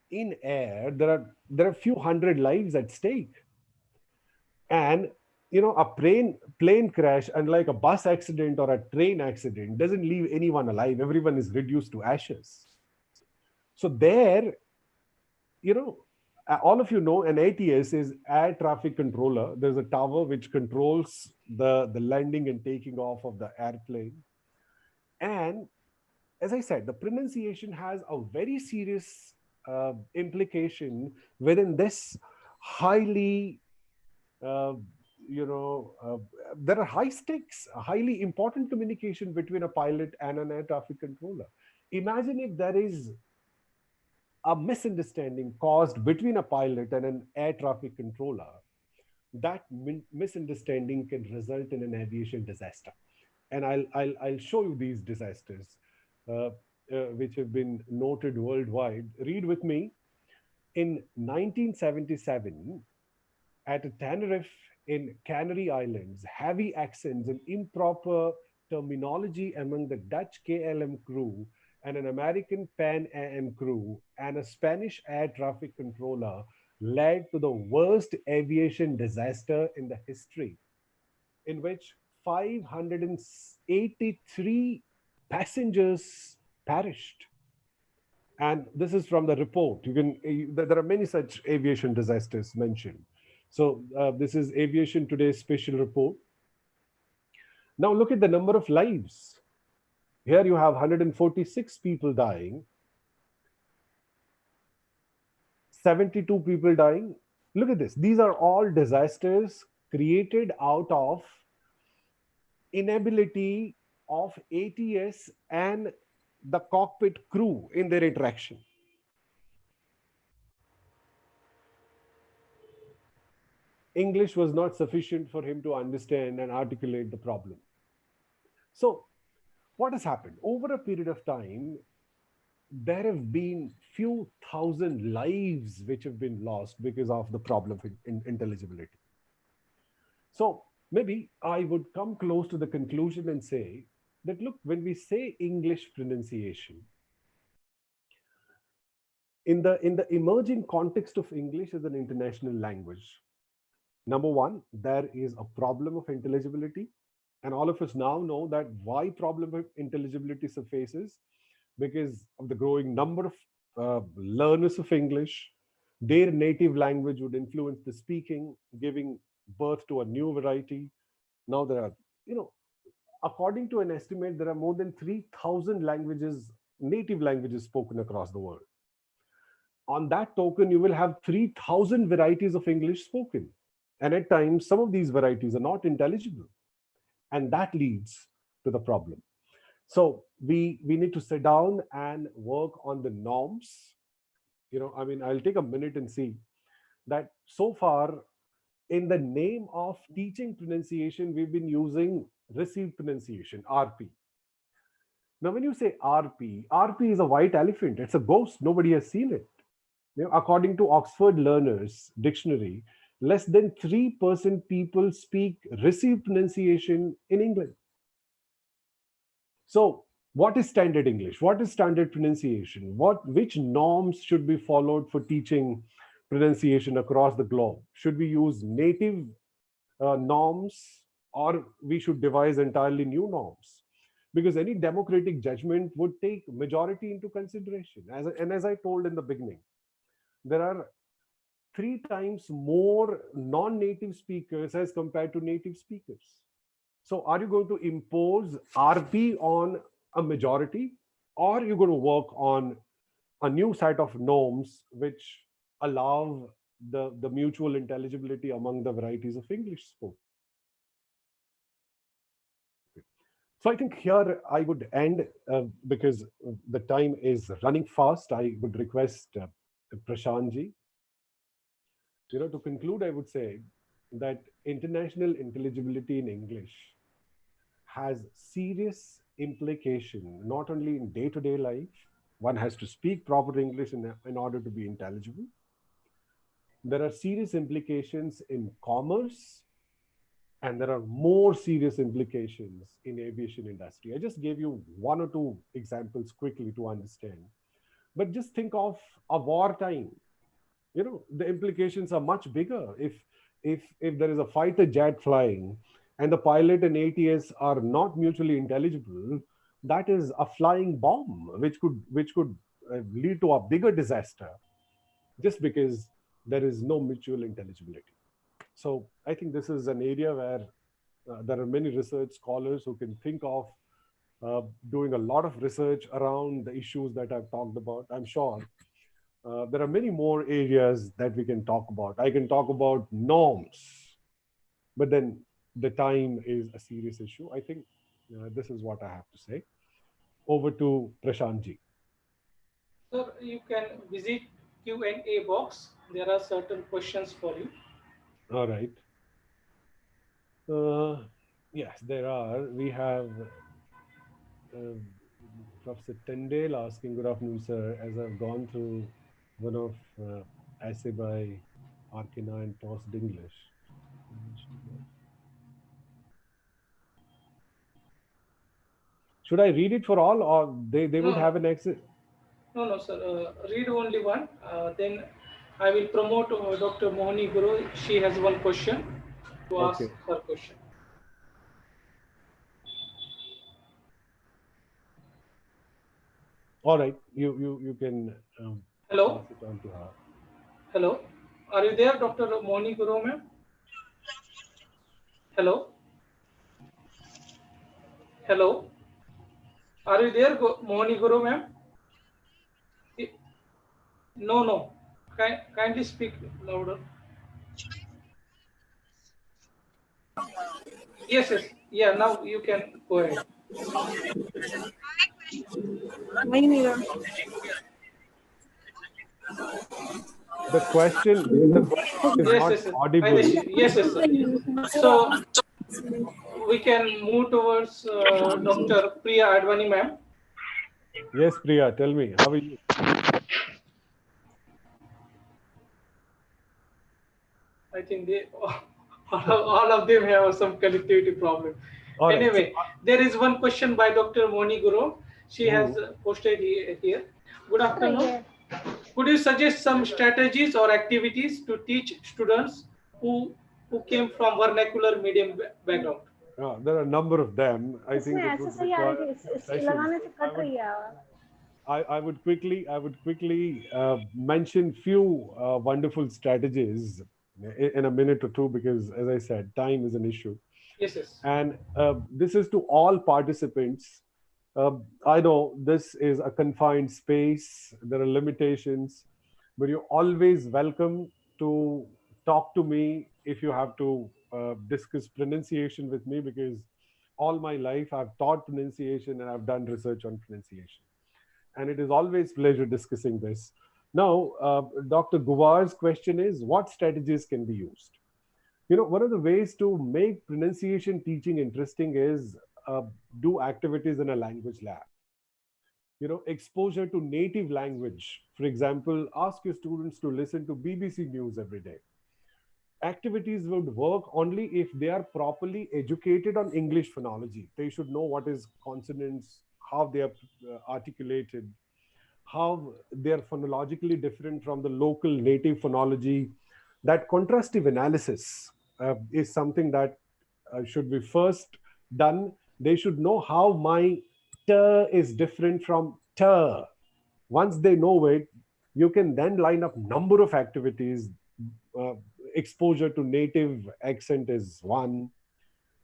[SPEAKER 2] in air, there are a few hundred lives at stake. And a plane crash, unlike a bus accident or a train accident, doesn't leave anyone alive. Everyone is reduced to ashes. So there, you know, all of an ATS is air traffic controller. There's a tower which controls the landing and taking off of the airplane. And as I said, the pronunciation has a very serious implication within this highly, uh, you know, uh, there are high stakes, highly important communication between a pilot and an air traffic controller. Imagine if there is a misunderstanding caused between a pilot and an air traffic controller. That misunderstanding can result in an aviation disaster. And I'll show you these disasters, uh, which have been noted worldwide. Read with me. In 1977, at Tenerife in Canary Islands, heavy accents and improper terminology among the Dutch KLM crew and an American Pan Am crew and a Spanish air traffic controller led to the worst aviation disaster in the history, in which 583 passengers perished. And this is from the report. There are many such aviation disasters mentioned. So this is Aviation Today's special report. Now look at the number of lives. Here you have 146 people dying, 72 people dying. Look at this. These are all disasters created out of inability of ATS and the cockpit crew in their interaction. English was not sufficient for him to understand and articulate the problem. So, what has happened? Over a period of time, there have been few thousand lives which have been lost because of the problem in intelligibility. So, maybe I would come close to the conclusion and say that look, when we say English pronunciation, in the emerging context of English as an international language, Number one, there is a problem of intelligibility, and all of us now know that why problem of intelligibility surfaces, because of the growing number of learners of English. Their native language would influence the speaking, giving birth to a new variety. Now there are, you know, according to an estimate, there are more than 3,000 languages, native languages spoken across the world. On that token, you will have 3,000 varieties of English spoken. And at times, some of these varieties are not intelligible. And that leads to the problem. So we need to sit down and work on the norms. I mean, I'll take a minute and see that so far, in the name of teaching pronunciation, we've been using received pronunciation, RP. Now, when you say RP is a white elephant. It's a ghost. Nobody has seen it. According to Oxford Learners Dictionary, less than 3% people speak received pronunciation in England. So, what is standard English? What is standard pronunciation? Which norms should be followed for teaching pronunciation across the globe? Should we use native norms, or we should devise entirely new norms? Because any democratic judgment would take majority into consideration. As I told in the beginning, there are three times more non-native speakers as compared to native speakers. So are you going to impose RP on a majority, or are you going to work on a new set of norms which allow the mutual intelligibility among the varieties of English spoken? So I think here I would end, because the time is running fast. I would request Prashant ji, to conclude, I would say that international intelligibility in English has serious implication not only in day-to-day life. One has to speak proper English in order to be intelligible. There are serious implications in commerce, and there are more serious implications in aviation industry. I just gave you one or two examples quickly to understand, but just think of a wartime. The implications are much bigger. If there is a fighter jet flying and the pilot and ATS are not mutually intelligible, that is a flying bomb which could lead to a bigger disaster, just because there is no mutual intelligibility. So I think this is an area where there are many research scholars who can think of doing a lot of research around the issues that I've talked about. I'm sure there are many more areas that we can talk about. I can talk about norms, but then the time is a serious issue. I think this is what I have to say. Over to Prashantji.
[SPEAKER 1] Sir, you can visit Q&A box. There are certain questions for you.
[SPEAKER 2] All right. Uh, yes, there are. We have uh, Professor Tendale asking, "Good afternoon, sir. As I've gone through one of essay by Arkina and Post English, should I read it for all, or they
[SPEAKER 1] No,
[SPEAKER 2] would
[SPEAKER 1] no,
[SPEAKER 2] have an access?"
[SPEAKER 1] no, sir. Read only one. Then I will promote Dr. Mohini Guru. She has one question to ask
[SPEAKER 2] Okay.
[SPEAKER 1] her question.
[SPEAKER 2] All right. You can
[SPEAKER 1] Hello,
[SPEAKER 2] pass it on to her.
[SPEAKER 1] hello. Are you there, Dr. Mohini Guru, ma'am? Hello, hello. Are you there, Mohini Guru, ma'am? I- No, no. Kindly speak louder. Yes, yes. Yeah, now you can go ahead.
[SPEAKER 2] The question is
[SPEAKER 1] Yes,
[SPEAKER 2] not
[SPEAKER 1] yes, yes.
[SPEAKER 2] audible.
[SPEAKER 1] Yes, yes, sir. So we can move towards Dr. Priya Advani, ma'am.
[SPEAKER 2] Yes, Priya, tell me, how are you?
[SPEAKER 1] I think they all of them have some connectivity problem.
[SPEAKER 2] All right. So,
[SPEAKER 1] Anyway, there is one question by Dr. Moni Guru. She has
[SPEAKER 2] mhm.
[SPEAKER 1] posted here. Good afternoon.
[SPEAKER 3] Yes.
[SPEAKER 1] Could you suggest some strategies or activities to teach students who who came from vernacular medium background.
[SPEAKER 2] There are a number of them. I
[SPEAKER 3] इसमें
[SPEAKER 2] think it
[SPEAKER 3] ऐसे
[SPEAKER 2] would
[SPEAKER 3] सही आ रही
[SPEAKER 2] require
[SPEAKER 3] थी,
[SPEAKER 2] a few sessions.
[SPEAKER 3] लगाने से cut रही है आवाज.
[SPEAKER 2] I would quickly mention few wonderful strategies in a minute or two because, as I said, time is an issue.
[SPEAKER 1] Yes, yes.
[SPEAKER 2] And this is to all participants. I know this is a confined space, there are limitations, but you're always welcome to talk to me if you have to discuss pronunciation with me because all my life I've taught pronunciation and I've done research on pronunciation. And it is always pleasure discussing this. Now, Dr. Guvar's question is, what strategies can be used? One of the ways to make pronunciation teaching interesting is uh, do activities in a language lab. Exposure to native language. For example, ask your students to listen to BBC News every day. Activities would work only if they are properly educated on English phonology. They should know what is consonants, how they are articulated, how they are phonologically different from the local native phonology. That contrastive analysis is something that should be first done. They should know how my t is different from t. Once they know it, you can then line up number of activities. Uh, Exposure to native accent is one.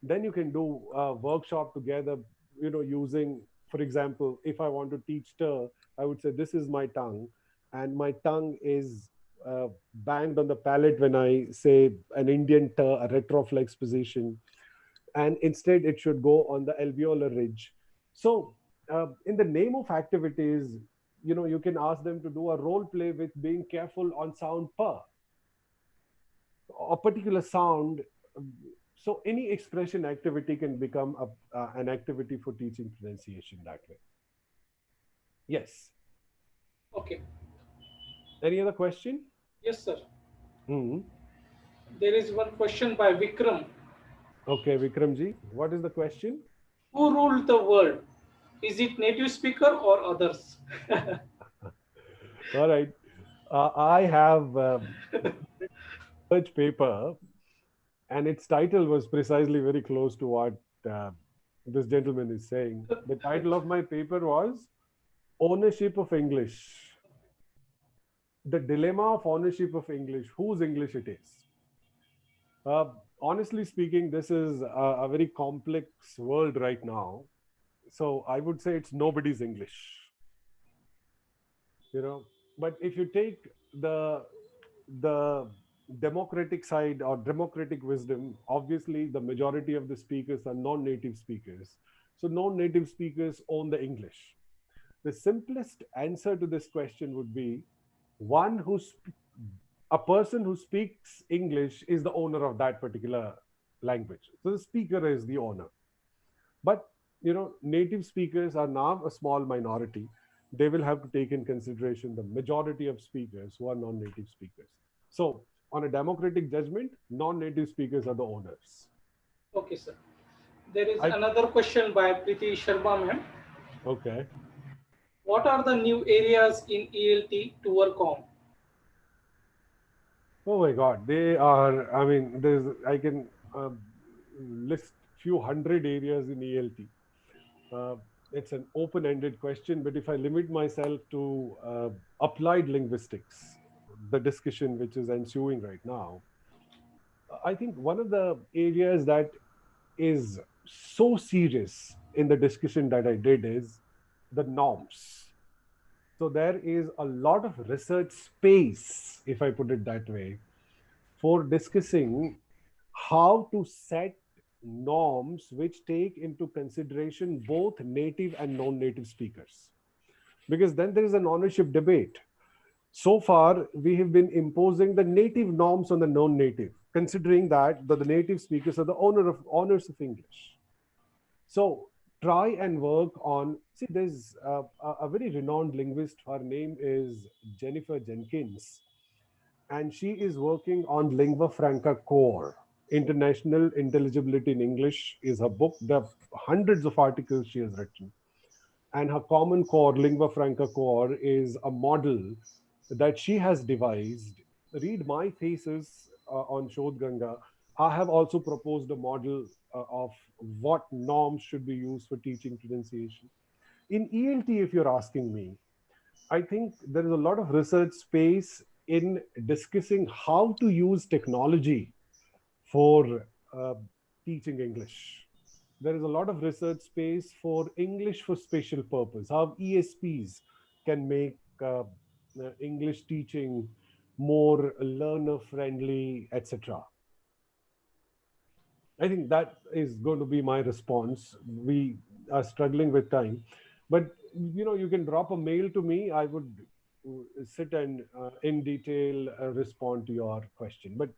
[SPEAKER 2] Then you can do a workshop together, using, for example, if I want to teach ter, I would say this is my tongue, and my tongue is banged on the palate when I say an Indian ter, a retroflex position, and instead it should go on the alveolar ridge. So in the name of activities, you can ask them to do a role play with being careful on sound per a particular sound. So any expression activity can become an activity for teaching pronunciation that way. Yes.
[SPEAKER 1] Okay.
[SPEAKER 2] Any other question?
[SPEAKER 1] Yes, sir.
[SPEAKER 2] Hmm.
[SPEAKER 1] There is one question by Vikram.
[SPEAKER 2] Okay, Vikramji, what is the question?
[SPEAKER 1] Who ruled the world? Is it native speaker or others?
[SPEAKER 2] All right. I have research paper, and its title was precisely very close to what uh, this gentleman is saying. The title of my paper was Ownership of English. The dilemma of ownership of English, whose English it is. Uh, Honestly speaking, this is a very complex world right now. So I would say it's nobody's English, you know. But if you take the democratic side or democratic wisdom, obviously the majority of the speakers are non-native speakers. So non-native speakers own the English. The simplest answer to this question would be one a person who speaks English is the owner of that particular language. So the speaker is the owner. But native speakers are now a small minority. They will have to take in consideration the majority of speakers who are non-native speakers. So on a democratic judgment, non-native speakers are the owners.
[SPEAKER 1] Okay, sir. There is
[SPEAKER 2] I
[SPEAKER 1] another question by Preeti Sharma, ma'am.
[SPEAKER 2] Okay.
[SPEAKER 1] What are the new areas in ELT to work on?
[SPEAKER 2] Oh my God, they are. I mean, I can list few hundred areas in ELT. Uh, it's an open-ended question, but if I limit myself to applied linguistics, the discussion which is ensuing right now, I think one of the areas that is so serious in the discussion that I did is the norms. So there is a lot of research space, if I put it that way, for discussing how to set norms which take into consideration both native and non-native speakers. Because then there is an ownership debate. So far, we have been imposing the native norms on the non-native, considering that the native speakers are the owners of English. So try and work on. See, there's a very renowned linguist. Her name is Jennifer Jenkins, and she is working on lingua franca core. International Intelligibility in English is her book. There are hundreds of articles she has written, and her common core, lingua franca core, is a model that she has devised. Read my thesis on Shodh Ganga. I have also proposed a model of what norms should be used for teaching pronunciation. In ELT, if you're asking me, I think there is a lot of research space in discussing how to use technology for teaching English. There is a lot of research space for English for special purpose, how ESPs can make English teaching more learner friendly, etc. I think that is going to be my response. We are struggling with time, but you can drop a mail to me. I would sit and in detail respond to your question. But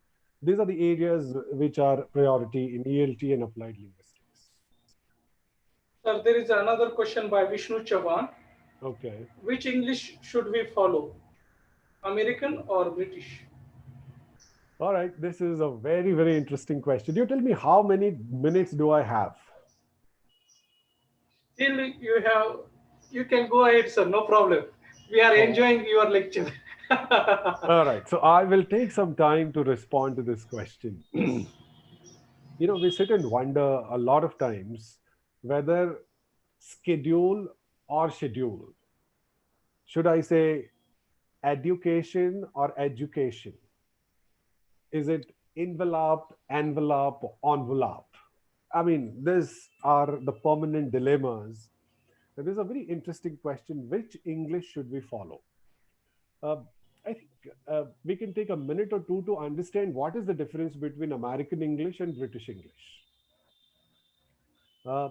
[SPEAKER 2] these are the areas which are priority in ELT and applied linguistics.
[SPEAKER 1] Sir, there is another question by Vishnu Chavan.
[SPEAKER 2] Okay.
[SPEAKER 1] Which English should we follow? American or British?
[SPEAKER 2] All right. This is a very, very interesting question. You tell me how many minutes do I have?
[SPEAKER 1] Still, you can go ahead, sir. No problem. We are
[SPEAKER 2] Oh,
[SPEAKER 1] enjoying your lecture.
[SPEAKER 2] all right. So I will take some time to respond to this question.
[SPEAKER 1] Yes.
[SPEAKER 2] We sit and wonder a lot of times whether schedule or schedule. Should I say education or education? Is it envelope, envelope, envelope? I mean, these are the permanent dilemmas. There is a very interesting question: which English should we follow? Uh, I think we can take a minute or two to understand what is the difference between American English and British English. Uh,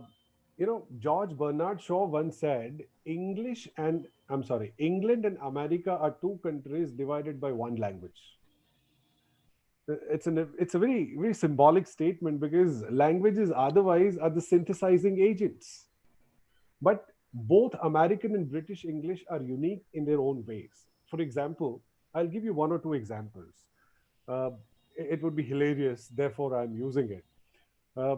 [SPEAKER 2] George Bernard Shaw once said, England and America are two countries divided by one language. It's a very, very symbolic statement because languages otherwise are the synthesizing agents. But both American and British English are unique in their own ways. For example, I'll give you one or two examples. Uh, it would be hilarious, therefore, I'm using it. Uh,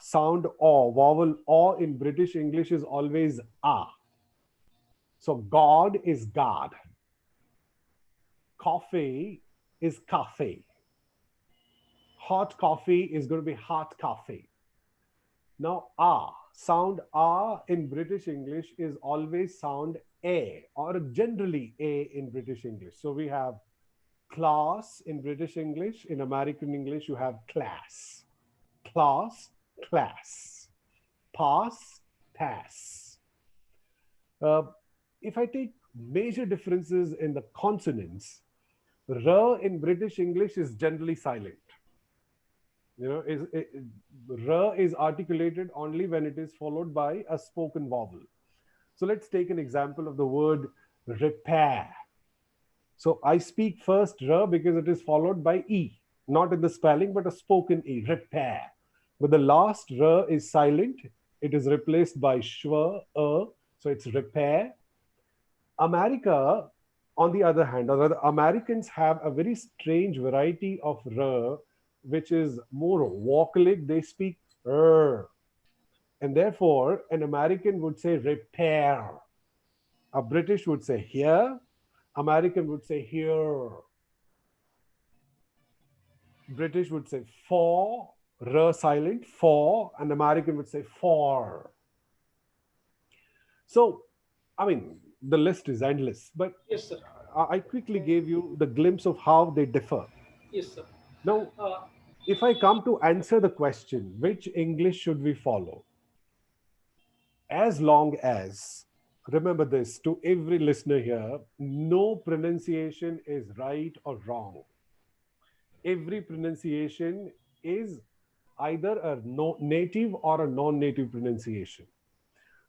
[SPEAKER 2] sound vowel aw in British English is always ah. So God is God. Coffee is cafe. Hot coffee is going to be hot coffee. Now, sound in British English is always sound a, or generally a in British English. So we have class in British English. In American English, you have class. Class, class. Pass, pass. Uh, if I take major differences in the consonants, r in British English is generally silent. R is articulated only when it is followed by a spoken vowel. So let's take an example of the word repair. So I speak first r because it is followed by e, not in the spelling, but a spoken e, repair. But the last r is silent. It is replaced by schwa, so it's repair. America, on the other hand, or the Americans have a very strange variety of r, which is more vocalic. They speak r, and therefore an American would say repair. A British would say here. American would say here. British would say for, r silent, for, and American would say for. So, I mean, the list is endless, but
[SPEAKER 1] Yes, sir.
[SPEAKER 2] I quickly gave you the glimpse of how they differ.
[SPEAKER 1] Yes, sir.
[SPEAKER 2] Now,
[SPEAKER 1] Uh,
[SPEAKER 2] if I come to answer the question, which English should we follow? As long as, remember this to every listener here, no pronunciation is right or wrong. Every pronunciation is either a native or a non native pronunciation.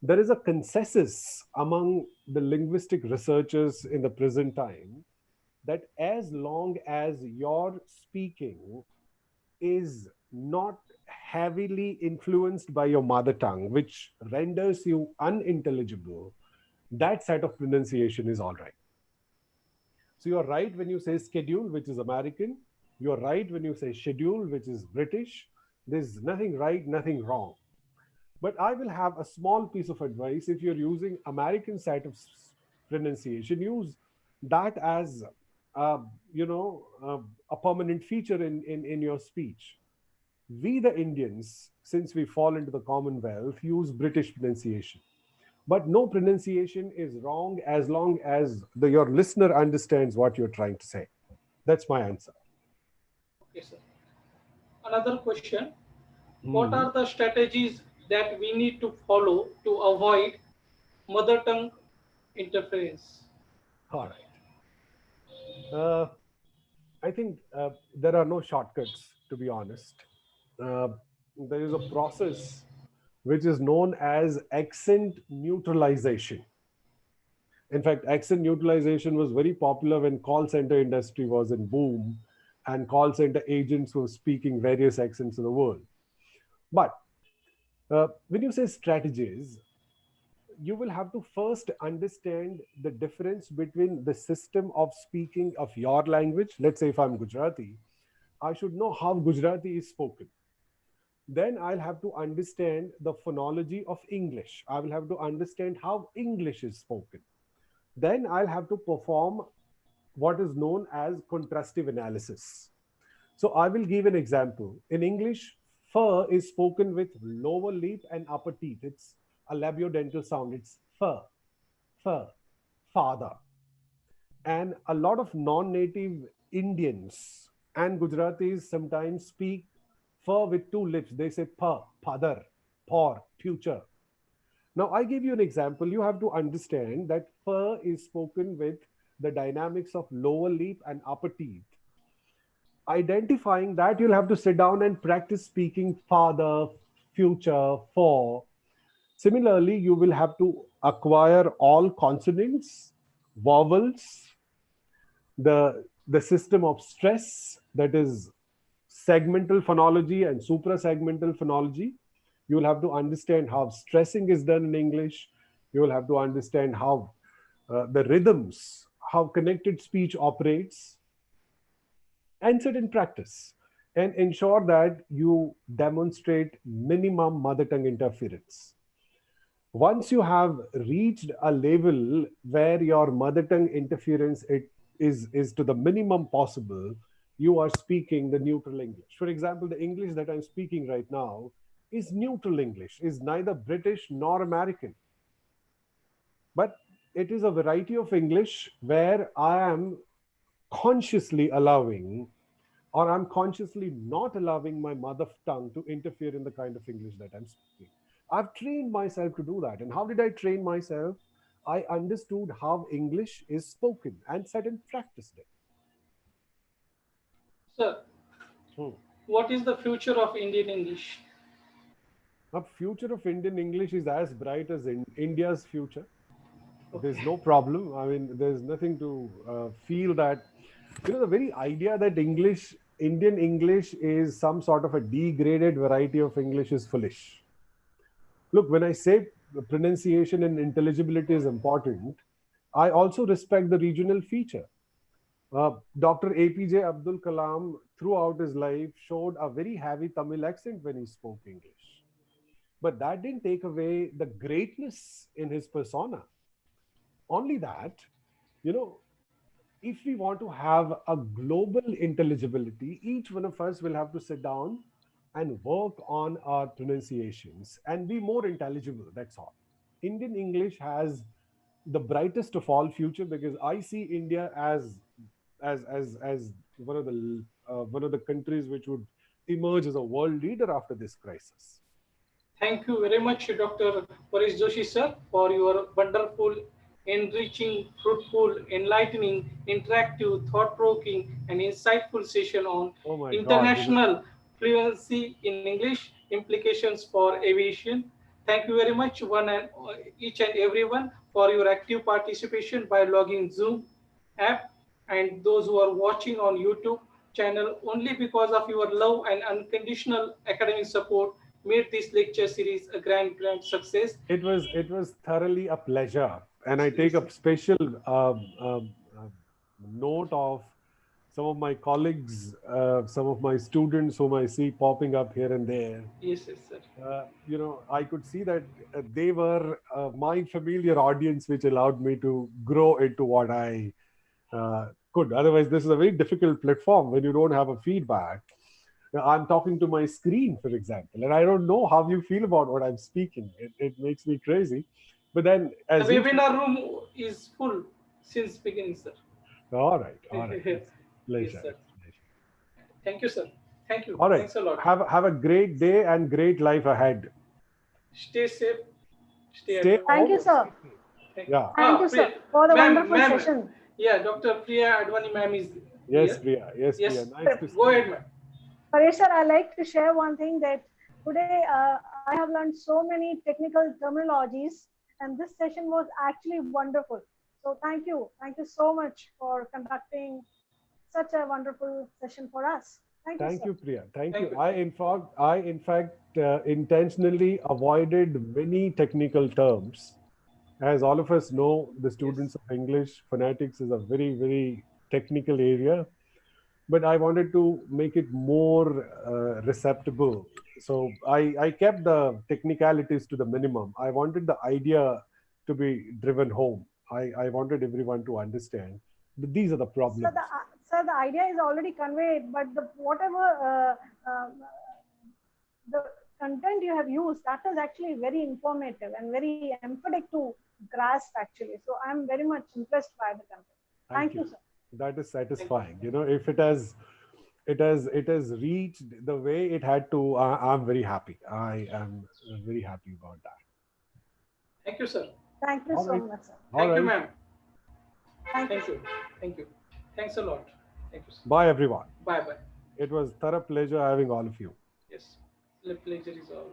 [SPEAKER 2] There is a consensus among the linguistic researchers in the present time that as long as your speaking is not heavily influenced by your mother tongue, which renders you unintelligible, that set of pronunciation is all right. So you're right when you say schedule, which is American. You're right when you say schedule, which is British. There's nothing right, nothing wrong. But I will have a small piece of advice. If you're using American set of pronunciation, use that as uh, you know, a permanent feature in your speech. We, the Indians, since we fall into the Commonwealth, use British pronunciation. But no pronunciation is wrong as long as your listener understands what you're trying to say. That's my answer.
[SPEAKER 1] Okay, sir. Another question. What
[SPEAKER 2] Mhm.
[SPEAKER 1] are the strategies that we need to follow to avoid mother tongue interference?
[SPEAKER 2] All right. Uh, I think there are no shortcuts, to be honest. Uh, there is a process which is known as accent neutralization. In fact, accent neutralization was very popular when call center industry was in boom and call center agents were speaking various accents in the world. But when you say strategies, you will have to first understand the difference between the system of speaking of your language. Let's say if I'm Gujarati, I should know how Gujarati is spoken. Then I'll have to understand the phonology of English. I will have to understand how English is spoken. Then I'll have to perform what is known as contrastive analysis. So I will give an example. In English, fur is spoken with lower lip and upper teeth. It's a labiodental sound. It's fur, fur, father. And a lot of non-native Indians and Gujaratis sometimes speak fur with two lips. They say pa, padar, por, future. Now, I give you an example. You have to understand that fur is spoken with the dynamics of lower lip and upper teeth. Identifying that, you'll have to sit down and practice speaking father, future, for. Similarly, you will have to acquire all consonants, vowels, the system of stress, that is segmental phonology and suprasegmental phonology. You will have to understand how stressing is done in English. You will have to understand how the rhythms, how connected speech operates, and sit in practice and ensure that you demonstrate minimum mother tongue interference. Once you have reached a level where your mother tongue interference is to the minimum possible, you are speaking the neutral English. For example, the English that I'm speaking right now is neutral English, is neither British nor American, but it is a variety of English where I am consciously allowing, or I'm consciously not allowing my mother tongue to interfere in the kind of English that I'm speaking. I've trained myself to do that. And how did I train myself? I understood how English is spoken and sat and practiced it.
[SPEAKER 1] Sir,
[SPEAKER 2] Hmm.
[SPEAKER 1] what is the future of Indian English?
[SPEAKER 2] The future of Indian English is as bright as in India's future. There's
[SPEAKER 1] Okay.
[SPEAKER 2] no problem. I mean, there's nothing to feel that, the very idea that Indian English is some sort of a degraded variety of English is foolish. Look, when I say pronunciation and intelligibility is important, I also respect the regional feature. Dr. APJ Abdul Kalam, throughout his life, showed a very heavy Tamil accent when he spoke English. But that didn't take away the greatness in his persona. Only that, you know, if we want to have a global intelligibility, each one of us will have to sit down and work on our pronunciations and be more intelligible. That's all. Indian English has the brightest of all future because I see India as one of the countries which would emerge as a world leader after this crisis.
[SPEAKER 1] Thank you very much, Dr. Paresh Joshi, sir, for your wonderful, enriching, fruitful, enlightening, interactive, thought provoking, and insightful session on
[SPEAKER 2] Oh my God!
[SPEAKER 1] international fluency in English, implications for aviation. Thank you very much, one and each and everyone, for your active participation by logging Zoom app and those who are watching on YouTube channel only because of your love and unconditional academic support made this lecture series a grand success.
[SPEAKER 2] It was thoroughly a pleasure, and I take
[SPEAKER 1] Yes,
[SPEAKER 2] a special note of some of my colleagues, some of my students whom I see popping up here and there.
[SPEAKER 1] yes, sir.
[SPEAKER 2] I could see that they were my familiar audience, which allowed me to grow into what I Good. Otherwise, this is a very difficult platform when you don't have a feedback. Now, I'm talking to my screen, for example, and I don't know how you feel about what I'm speaking. It makes me crazy. But then,
[SPEAKER 1] The
[SPEAKER 2] as you said,
[SPEAKER 1] webinar room is full since beginning, sir.
[SPEAKER 2] all right, all right. It's
[SPEAKER 1] Yes,
[SPEAKER 2] pleasure.
[SPEAKER 1] sir.
[SPEAKER 2] It's pleasure.
[SPEAKER 1] Thank you, sir. Thank you.
[SPEAKER 2] All right.
[SPEAKER 1] Thanks a lot.
[SPEAKER 2] Have a great day and great life ahead.
[SPEAKER 1] Stay safe. Stay at
[SPEAKER 2] Stay
[SPEAKER 1] home.
[SPEAKER 3] Thank
[SPEAKER 2] home
[SPEAKER 3] you,
[SPEAKER 2] and
[SPEAKER 3] sir.
[SPEAKER 2] stay safe.
[SPEAKER 1] Thank you.
[SPEAKER 2] Yeah.
[SPEAKER 3] Thank you,
[SPEAKER 1] Priya,
[SPEAKER 3] sir, for the
[SPEAKER 1] ma'am,
[SPEAKER 3] wonderful
[SPEAKER 1] ma'am.
[SPEAKER 3] session.
[SPEAKER 1] Yeah, Dr. Priya Advani, ma'am, is
[SPEAKER 2] Yes,
[SPEAKER 1] here.
[SPEAKER 2] Priya. Yes, Priya.
[SPEAKER 1] Yes,
[SPEAKER 2] Nice to see
[SPEAKER 1] go
[SPEAKER 2] you.
[SPEAKER 1] ahead, ma'am.
[SPEAKER 3] Paresh sir, I like to share one thing that today I have learned so many technical terminologies, and this session was actually wonderful. So thank you so much for conducting such a wonderful session for us. Thank you,
[SPEAKER 2] Thank
[SPEAKER 3] sir.
[SPEAKER 2] you, Priya. Thank
[SPEAKER 1] Thank
[SPEAKER 2] you.
[SPEAKER 1] you.
[SPEAKER 2] I in fact intentionally avoided many technical terms. As all of us know, the
[SPEAKER 1] Yes.
[SPEAKER 2] students of English, phonetics is a very, very technical area, but I wanted to make it more receptible. So I kept the technicalities to the minimum. I wanted the idea to be driven home. I wanted everyone to understand. But these are the problems.
[SPEAKER 3] Sir, the idea is already conveyed, but the whatever the content you have used, that is actually very informative and very emphatic to grasp actually. So I'm very much impressed by the content. Thank
[SPEAKER 2] Thank
[SPEAKER 3] you,
[SPEAKER 2] you.
[SPEAKER 3] sir.
[SPEAKER 2] That is
[SPEAKER 1] Thank you.
[SPEAKER 2] satisfying. If it has reached the way it had to, I'm very happy. I am very happy about that.
[SPEAKER 1] Thank you, sir.
[SPEAKER 3] Thank you
[SPEAKER 2] All
[SPEAKER 3] so
[SPEAKER 2] right.
[SPEAKER 3] much, sir.
[SPEAKER 2] All
[SPEAKER 1] Thank you,
[SPEAKER 2] right.
[SPEAKER 1] ma'am.
[SPEAKER 3] Thank you,
[SPEAKER 1] Thank
[SPEAKER 3] sir.
[SPEAKER 1] you. Thank you. Thanks a lot. Thank you, sir.
[SPEAKER 2] Bye, everyone.
[SPEAKER 1] Bye bye.
[SPEAKER 2] It was thorough pleasure having all of you.
[SPEAKER 1] Yes. The pleasure is all